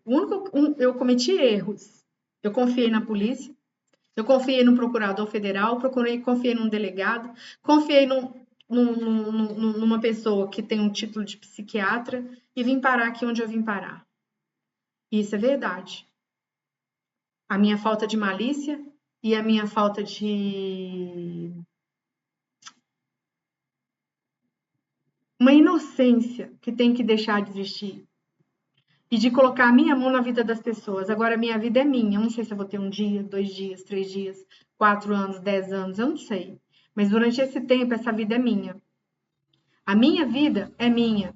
eu cometi erros. Eu confiei na polícia, eu confiei no procurador federal, confiei num delegado, confiei numa pessoa que tem um título de psiquiatra e vim parar aqui onde eu vim parar. Isso é verdade. A minha falta de malícia e a minha falta de uma inocência que tem que deixar de existir e de colocar a minha mão na vida das pessoas. Agora, a minha vida é minha. Eu não sei se eu vou ter um dia, 2 dias, 3 dias, 4 anos, 10 anos, eu não sei. Mas durante esse tempo, essa vida é minha. A minha vida é minha.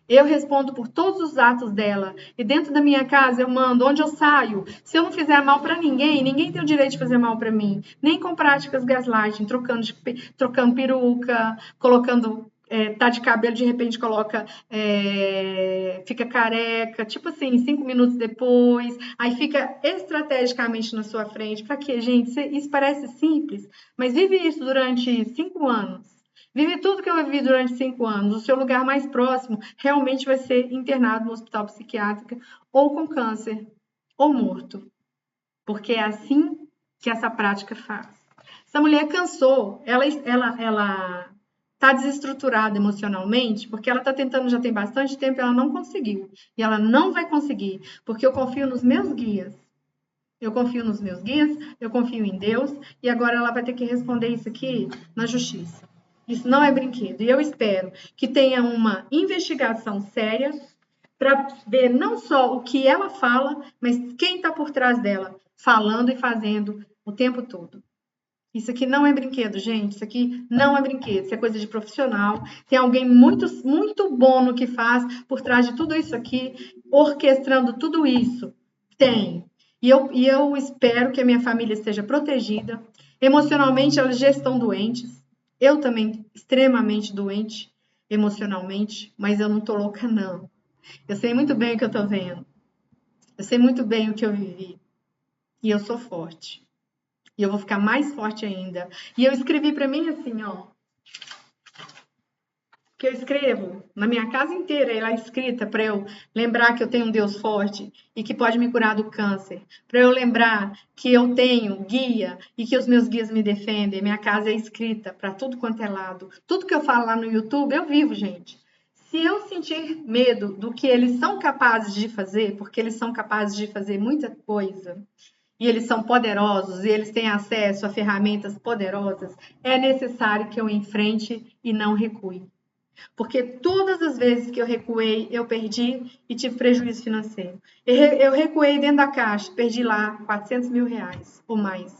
Eu respondo por todos os atos dela. E dentro da minha casa eu mando, onde eu saio. Se eu não fizer mal para ninguém, ninguém tem o direito de fazer mal para mim. Nem com práticas gaslighting, trocando peruca, colocando tá de cabelo, de repente coloca, fica careca, tipo assim, 5 minutos depois, aí fica estrategicamente na sua frente. Para quê, gente? Isso parece simples, mas vive isso durante 5 anos. Vive tudo que eu vivi durante 5 anos. O seu lugar mais próximo realmente vai ser internado no hospital psiquiátrico ou com câncer ou morto. Porque é assim que essa prática faz. Essa mulher cansou, ela está desestruturada emocionalmente, porque ela está tentando já tem bastante tempo e ela não conseguiu. E ela não vai conseguir, porque eu confio nos meus guias. Eu confio nos meus guias, eu confio em Deus, e agora ela vai ter que responder isso aqui na justiça. Isso não é brinquedo. E eu espero que tenha uma investigação séria para ver não só o que ela fala, mas quem está por trás dela, falando e fazendo o tempo todo. Isso aqui não é brinquedo, gente. Isso aqui não é brinquedo. Isso é coisa de profissional. Tem alguém muito, muito bom no que faz por trás de tudo isso aqui, orquestrando tudo isso. Tem. E eu espero que a minha família esteja protegida. Emocionalmente, elas já estão doentes. Eu também, extremamente doente emocionalmente, mas eu não tô louca, não. Eu sei muito bem o que eu tô vendo. Eu sei muito bem o que eu vivi. E eu sou forte. E eu vou ficar mais forte ainda. E eu escrevi para mim assim, ó. Que eu escrevo na minha casa inteira, ela é escrita para eu lembrar que eu tenho um Deus forte e que pode me curar do câncer. Para eu lembrar que eu tenho guia e que os meus guias me defendem. Minha casa é escrita para tudo quanto é lado. Tudo que eu falo lá no YouTube, eu vivo, gente. Se eu sentir medo do que eles são capazes de fazer, porque eles são capazes de fazer muita coisa, e eles são poderosos e eles têm acesso a ferramentas poderosas, é necessário que eu enfrente e não recue. Porque todas as vezes que eu recuei, eu perdi e tive prejuízo financeiro. Eu recuei dentro da caixa, perdi lá 400 mil reais ou mais.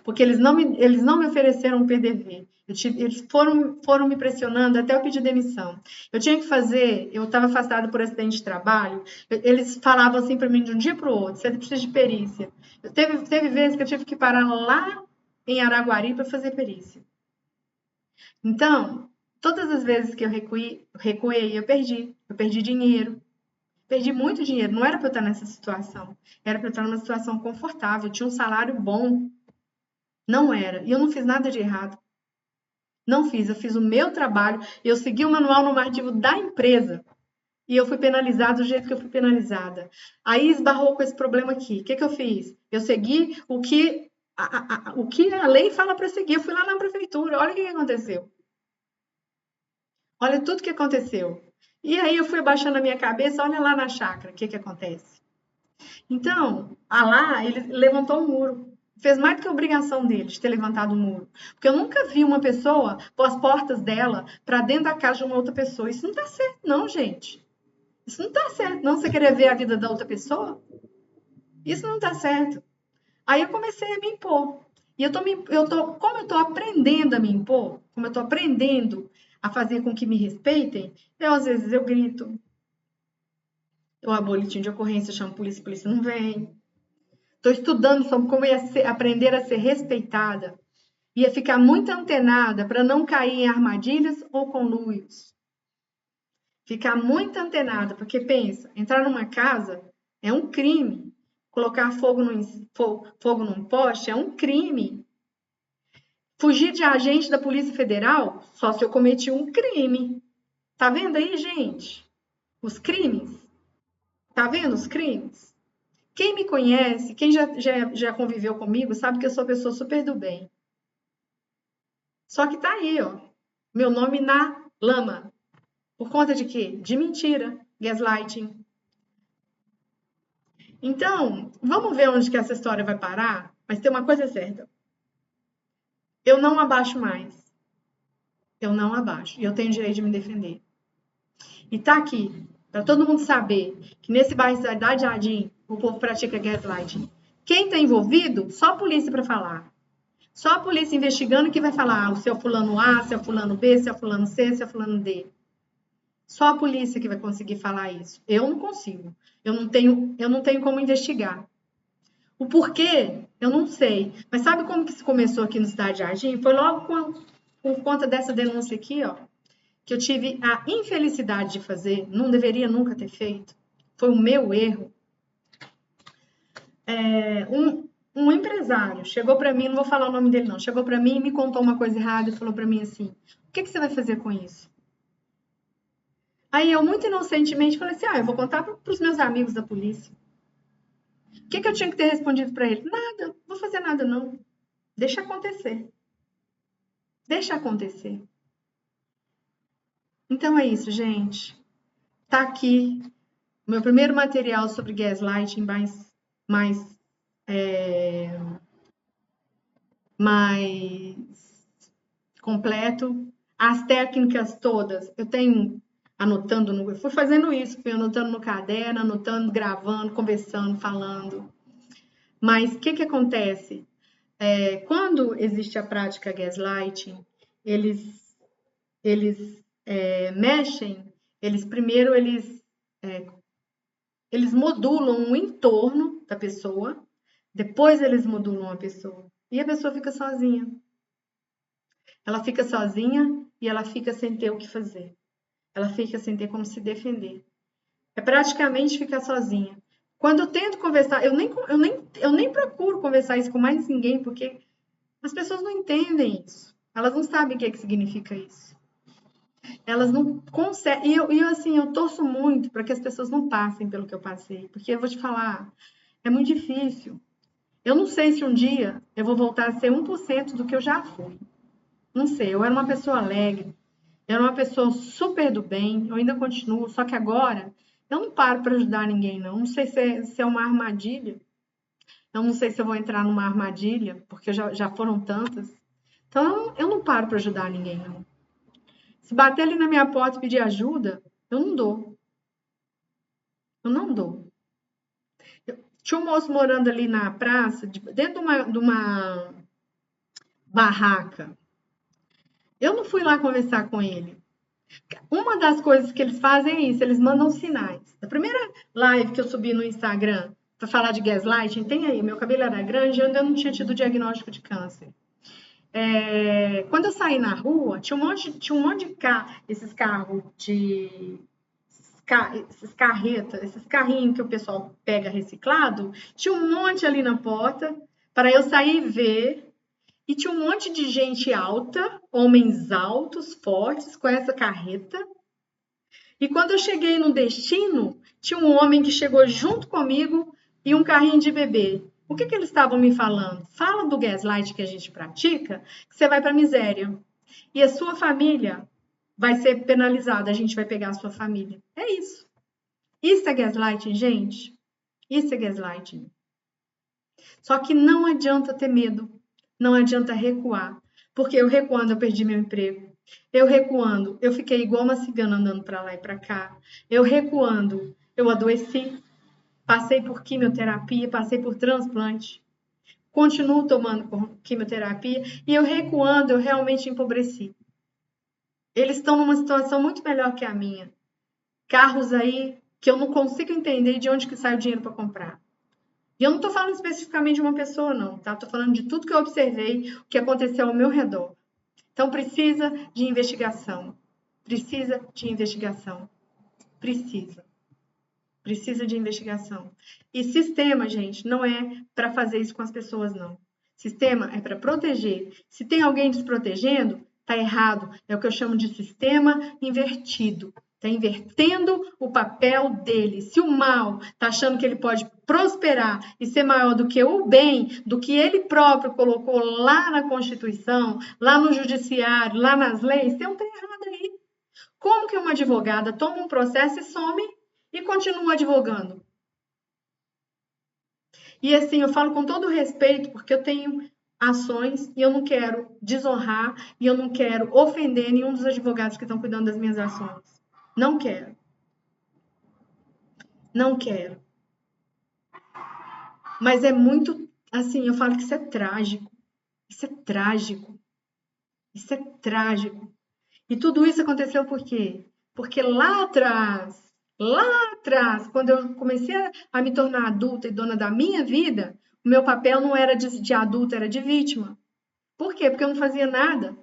Porque eles não me ofereceram um PDV. Eles foram me pressionando até eu pedir demissão. Eu tinha que fazer, eu estava afastada por acidente de trabalho, eles falavam assim para mim de um dia para o outro, você precisa de perícia. Teve vezes que eu tive que parar lá em Araguari para fazer perícia. Então, todas as vezes que eu recuei, eu perdi. Eu perdi dinheiro. Perdi muito dinheiro. Não era para eu estar nessa situação. Era para eu estar numa situação confortável. Eu tinha um salário bom. Não era. E eu não fiz nada de errado. Não fiz. Eu fiz o meu trabalho. Eu segui o manual normativo da empresa. E eu fui penalizada do jeito que eu fui penalizada. Aí esbarrou com esse problema aqui. O que, que eu fiz? Eu segui o que a lei fala para seguir. Eu fui lá na prefeitura. Olha o que aconteceu. Olha tudo que aconteceu. E aí eu fui abaixando a minha cabeça, olha lá na chácara, o que acontece. Então, lá, ele levantou um muro. Fez mais do que a obrigação dele de ter levantado um muro. Porque eu nunca vi uma pessoa pôr as portas dela para dentro da casa de uma outra pessoa. Isso não tá certo, não, gente. Isso não tá certo, não. Você querer ver a vida da outra pessoa? Isso não tá certo. Aí eu comecei a me impor. E como eu tô aprendendo a me impor, como eu tô aprendendo a fazer com que me respeitem, às vezes eu grito, eu abro boletim de ocorrência, chamo a polícia não vem. Estou estudando sobre como aprender a ser respeitada. Ia ficar muito antenada para não cair em armadilhas ou conluios. Ficar muito antenada, porque pensa, entrar numa casa é um crime. Colocar fogo num poste é um crime. Fugir de agente da Polícia Federal só se eu cometi um crime. Tá vendo aí, gente? Os crimes? Tá vendo os crimes? Quem me conhece, quem já conviveu comigo, sabe que eu sou pessoa super do bem. Só que tá aí, ó. Meu nome na lama. Por conta de quê? De mentira, gaslighting. Então, vamos ver onde que essa história vai parar? Mas tem uma coisa certa. Eu não abaixo mais. Eu não abaixo. E eu tenho o direito de me defender. E tá aqui, para todo mundo saber que nesse bairro da Jardim, o povo pratica gaslighting. Quem tá envolvido, só a polícia para falar. Só a polícia investigando que vai falar se é o fulano A, se é o fulano B, se é o fulano C, se é o fulano D. Só a polícia que vai conseguir falar isso. Eu não consigo. Eu não tenho como investigar. O porquê, eu não sei. Mas sabe como que se começou aqui no Cidade Jardim? Foi logo por conta dessa denúncia aqui, ó, que eu tive a infelicidade de fazer, não deveria nunca ter feito. Foi o meu erro. Um empresário chegou para mim, não vou falar o nome dele não, chegou para mim e me contou uma coisa errada e falou para mim assim: o que você vai fazer com isso? Aí eu, muito inocentemente, falei assim: eu vou contar para os meus amigos da polícia. O que eu tinha que ter respondido para ele? Nada, não vou fazer nada não. Deixa acontecer. Deixa acontecer. Então é isso, gente. Tá aqui o meu primeiro material sobre gaslighting mais completo. As técnicas todas, eu tenho anotando, eu fui fazendo isso, fui anotando no caderno, anotando, gravando, conversando, falando. Mas o que acontece? Quando existe a prática gaslighting, eles mexem, eles modulam o entorno da pessoa, depois eles modulam a pessoa. E a pessoa fica sozinha. Ela fica sozinha e ela fica sem ter o que fazer. Ela fica sem ter como se defender. É praticamente ficar sozinha. Quando eu tento conversar, eu nem procuro conversar isso com mais ninguém, porque as pessoas não entendem isso. Elas não sabem o que significa isso. Elas não conseguem. Assim, eu torço muito para que as pessoas não passem pelo que eu passei. Porque eu vou te falar, é muito difícil. Eu não sei se um dia eu vou voltar a ser 1% do que eu já fui. Não sei, eu era uma pessoa alegre, eu era uma pessoa super do bem, eu ainda continuo, só que agora eu não paro para ajudar ninguém, não. Não sei se é uma armadilha. Eu não sei se eu vou entrar numa armadilha, porque já foram tantas. Então, eu não paro para ajudar ninguém, não. Se bater ali na minha porta e pedir ajuda, eu não dou. Eu não dou. Tinha um moço morando ali na praça, dentro de uma barraca. Eu não fui lá conversar com ele. Uma das coisas que eles fazem é isso, eles mandam sinais. A primeira live que eu subi no Instagram para falar de gaslighting, tem aí, meu cabelo era grande e eu ainda não tinha tido diagnóstico de câncer. Quando eu saí na rua, tinha um monte de carro, esses carros de esses carretas, esses carrinhos que o pessoal pega reciclado, tinha um monte ali na porta para eu sair e ver. E tinha um monte de gente alta, homens altos, fortes, com essa carreta. E quando eu cheguei no destino, tinha um homem que chegou junto comigo e um carrinho de bebê. O que eles estavam me falando? Fala do gaslight que a gente pratica, que você vai para a miséria. E a sua família vai ser penalizada, a gente vai pegar a sua família. É isso. Isso é gaslighting, gente. Isso é gaslighting. Só que não adianta ter medo. Não adianta recuar. Porque eu recuando, eu perdi meu emprego. Eu recuando, eu fiquei igual uma cigana andando para lá e para cá. Eu recuando, eu adoeci. Passei por quimioterapia, passei por transplante. Continuo tomando quimioterapia. E eu recuando, eu realmente empobreci. Eles estão numa situação muito melhor que a minha. Carros aí que eu não consigo entender de onde que sai o dinheiro para comprar. E eu não estou falando especificamente de uma pessoa, não, tá? Estou falando de tudo que eu observei, o que aconteceu ao meu redor. Então, precisa de investigação. Precisa de investigação. Precisa. Precisa de investigação. E sistema, gente, não é para fazer isso com as pessoas, não. Sistema é para proteger. Se tem alguém desprotegendo, tá errado. É o que eu chamo de sistema invertido. Está invertendo o papel dele. Se o mal está achando que ele pode prosperar e ser maior do que o bem, do que ele próprio colocou lá na Constituição, lá no Judiciário, lá nas leis, tem um trem errado aí. Como que uma advogada toma um processo e some e continua advogando? E assim, eu falo com todo respeito, porque eu tenho ações e eu não quero desonrar e eu não quero ofender nenhum dos advogados que estão cuidando das minhas ações. Não quero. Não quero. Mas é muito, assim, eu falo que isso é trágico. Isso é trágico. Isso é trágico. E tudo isso aconteceu por quê? Porque lá atrás, quando eu comecei a me tornar adulta e dona da minha vida, o meu papel não era de adulta, era de vítima. Por quê? Porque eu não fazia nada.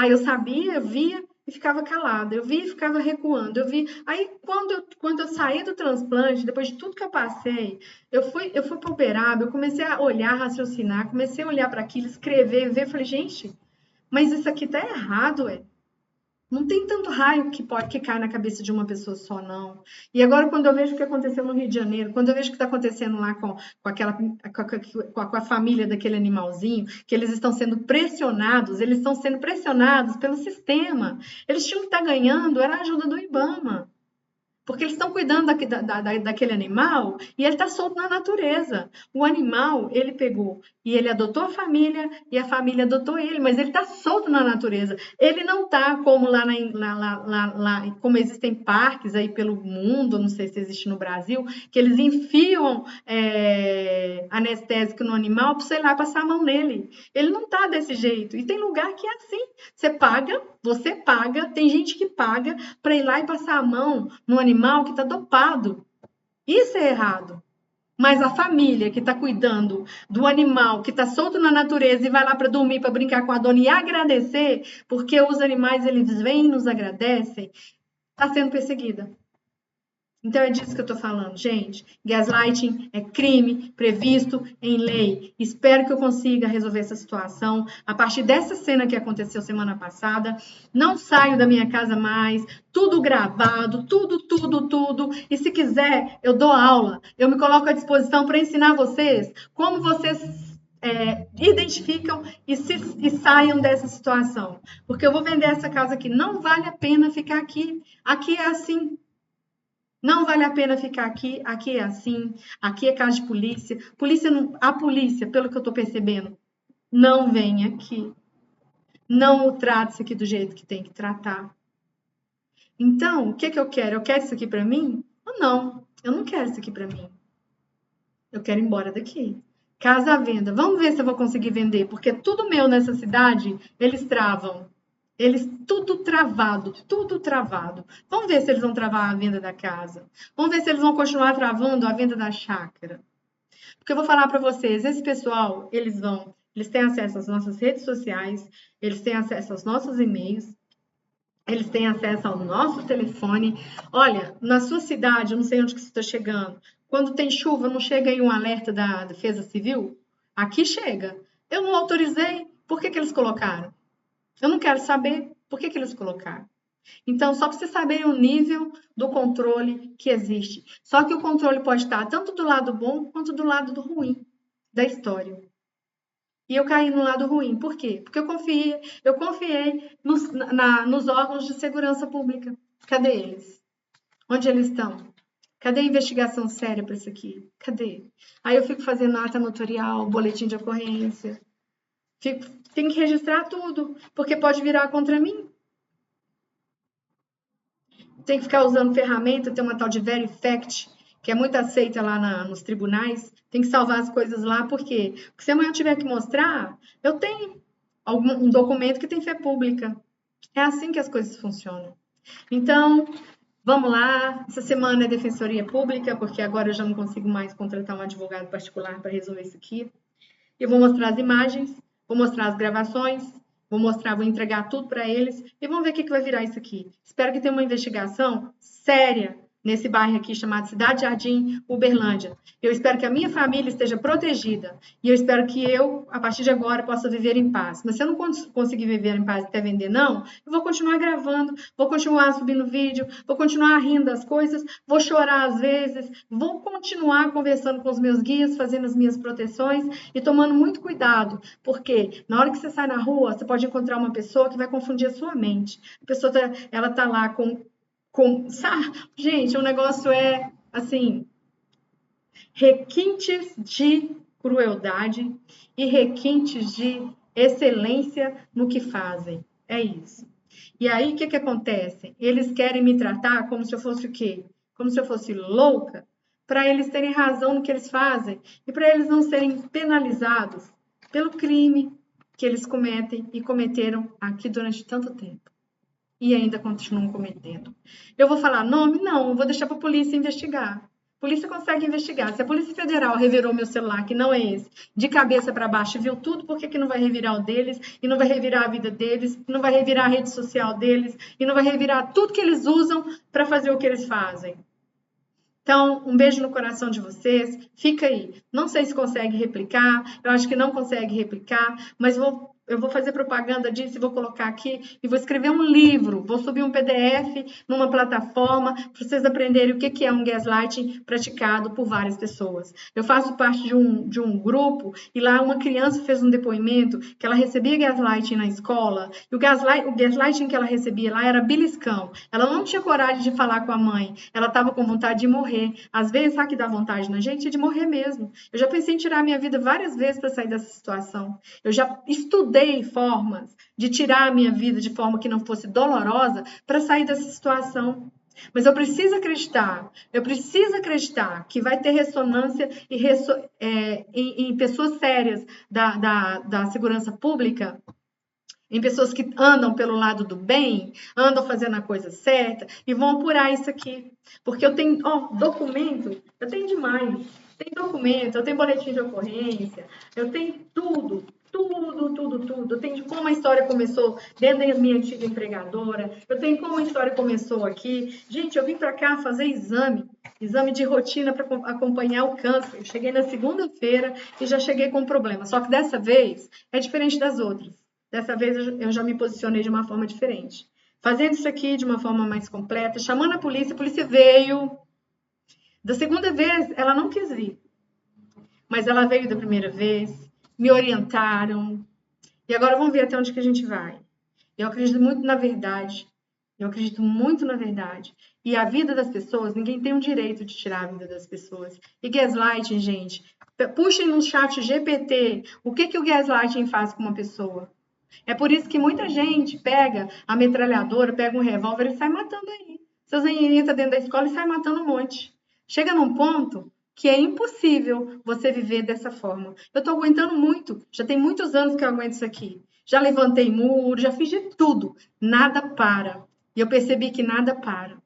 Eu sabia, eu via e ficava calada. Eu via e ficava recuando. Eu vi. Aí, quando eu saí do transplante, depois de tudo que eu passei, eu fui para Uberaba, eu comecei a olhar, raciocinar, comecei a olhar para aquilo, escrever, ver. Falei, gente, mas isso aqui tá errado, ué. Não tem tanto raio que cai na cabeça de uma pessoa só, não. E agora, quando eu vejo o que aconteceu no Rio de Janeiro, quando eu vejo o que está acontecendo lá com a família daquele animalzinho, que eles estão sendo pressionados, pelo sistema. Eles tinham que estar ganhando, era a ajuda do IBAMA. Porque eles estão cuidando daquele animal e ele está solto na natureza. O animal, ele pegou e ele adotou a família e a família adotou ele, mas ele está solto na natureza. Ele não está como como existem parques aí pelo mundo, não sei se existe no Brasil, que eles enfiam anestésico no animal para, sei lá, passar a mão nele. Ele não está desse jeito. E tem lugar que é assim. Você paga, tem gente que paga para ir lá e passar a mão no animal que está dopado. Isso é errado. Mas a família que está cuidando do animal que está solto na natureza e vai lá para dormir, para brincar com a dona e agradecer, porque os animais eles vêm e nos agradecem, está sendo perseguida. Então é disso que eu estou falando, gente. Gaslighting é crime previsto em lei. Espero que eu consiga resolver essa situação a partir dessa cena que aconteceu semana passada. Não saio da minha casa mais, tudo gravado, tudo. E se quiser, eu dou aula. Eu me coloco à disposição para ensinar vocês como vocês identificam e saiam dessa situação. Porque eu vou vender essa casa aqui. Não vale a pena ficar aqui. Aqui é assim. Não vale a pena ficar aqui, aqui é assim, aqui é casa de polícia. A polícia, pelo que eu estou percebendo, não vem aqui. Não trata isso aqui do jeito que tem que tratar. Então, o que eu quero? Eu quero isso aqui para mim? Ou não? Eu não quero isso aqui para mim. Eu quero ir embora daqui. Casa à venda. Vamos ver se eu vou conseguir vender, porque tudo meu nessa cidade, eles travam. Eles tudo travado. Vamos ver se eles vão travar a venda da casa. Vamos ver se eles vão continuar travando a venda da chácara. Porque eu vou falar para vocês, esse pessoal, eles vão Eles têm acesso às nossas redes sociais, eles têm acesso aos nossos e-mails, eles têm acesso ao nosso telefone. Olha, na sua cidade, eu não sei onde que você está chegando, quando tem chuva, não chega aí um alerta da Defesa Civil? Aqui chega. Eu não autorizei, por que que eles colocaram? Eu não quero saber, por que que eles colocaram? Então, só para vocês saberem o nível do controle que existe. Só que o controle pode estar tanto do lado bom quanto do lado do ruim da história. E eu caí no lado ruim. Por quê? Porque eu confiei nos órgãos de segurança pública. Cadê eles? Onde eles estão? Cadê a investigação séria para isso aqui? Cadê? Aí eu fico fazendo ata notorial, boletim de ocorrência. Tem que registrar tudo, porque pode virar contra mim. Tem que ficar usando ferramenta, tem uma tal de Verifact, que é muito aceita lá nos tribunais. Tem que salvar as coisas lá, por quê? Porque se amanhã eu tiver que mostrar, eu tenho um documento que tem fé pública. É assim que as coisas funcionam. Então, vamos lá. Essa semana é Defensoria Pública, porque agora eu já não consigo mais contratar um advogado particular para resolver isso aqui. Eu vou mostrar as imagens, vou mostrar as gravações, vou entregar tudo para eles e vamos ver o que vai virar isso aqui. Espero que tenha uma investigação séria nesse bairro aqui chamado Cidade Jardim, Uberlândia. Eu espero que a minha família esteja protegida e eu espero que eu, a partir de agora, possa viver em paz. Mas se eu não conseguir viver em paz até vender, não, eu vou continuar gravando, vou continuar subindo vídeo, vou continuar rindo das coisas, vou chorar às vezes, vou continuar conversando com os meus guias, fazendo as minhas proteções e tomando muito cuidado, porque na hora que você sai na rua, você pode encontrar uma pessoa que vai confundir a sua mente. A pessoa ela tá lá sabe? Gente, o negócio é assim, requintes de crueldade e requintes de excelência no que fazem. É isso. E aí, o que acontece? Eles querem me tratar como se eu fosse o quê? Como se eu fosse louca, para eles terem razão no que eles fazem e para eles não serem penalizados pelo crime que eles cometem e cometeram aqui durante tanto tempo. E ainda continuam cometendo. Eu vou falar nome? Não, vou deixar para a polícia investigar. A polícia consegue investigar. Se a Polícia Federal revirou meu celular, que não é esse, de cabeça para baixo e viu tudo, por que não vai revirar o deles? E não vai revirar a vida deles? E não vai revirar a rede social deles? E não vai revirar tudo que eles usam para fazer o que eles fazem? Então, um beijo no coração de vocês. Fica aí. Não sei se consegue replicar. Eu acho que não consegue replicar, mas eu vou fazer propaganda disso e vou colocar aqui e vou escrever um livro. Vou subir um PDF numa plataforma para vocês aprenderem o que é um gaslighting praticado por várias pessoas. Eu faço parte de um grupo e lá uma criança fez um depoimento que ela recebia gaslighting na escola e o gaslighting que ela recebia lá era beliscão. Ela não tinha coragem de falar com a mãe. Ela estava com vontade de morrer. Às vezes, sabe que dá vontade na gente? É de morrer mesmo. Eu já pensei em tirar minha vida várias vezes para sair dessa situação. Eu já estudei formas de tirar a minha vida de forma que não fosse dolorosa para sair dessa situação. Mas eu preciso acreditar que vai ter ressonância em pessoas sérias da segurança pública, em pessoas que andam pelo lado do bem, andam fazendo a coisa certa e vão apurar isso aqui. Porque eu tenho, documento, eu tenho demais. Tem documento, eu tenho boletim de ocorrência, eu tenho tudo. Eu tenho de como a história começou dentro da minha antiga empregadora, eu tenho como a história começou aqui. Gente, eu vim para cá fazer exame de rotina para acompanhar o câncer. Eu cheguei na segunda-feira e já cheguei com um problema. Só que dessa vez é diferente das outras. Dessa vez eu já me posicionei de uma forma diferente. Fazendo isso aqui de uma forma mais completa, chamando a polícia veio. Da segunda vez, ela não quis vir. Mas ela veio da primeira vez, me orientaram. E agora vamos ver até onde que a gente vai. Eu acredito muito na verdade. E a vida das pessoas, ninguém tem o direito de tirar a vida das pessoas. E gaslighting, gente, puxem no chat GPT o que o gaslighting faz com uma pessoa. É por isso que muita gente pega a metralhadora, pega um revólver e sai matando aí. Seus menininhos estão dentro da escola e sai matando um monte. Chega num ponto que é impossível você viver dessa forma. Eu estou aguentando muito, já tem muitos anos que eu aguento isso aqui. Já levantei muro, já fiz de tudo. Nada para. E eu percebi que nada para.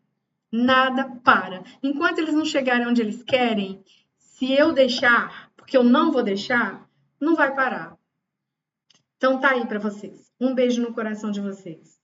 Nada para. Enquanto eles não chegarem onde eles querem, se eu deixar, porque eu não vou deixar, não vai parar. Então tá aí para vocês. Um beijo no coração de vocês.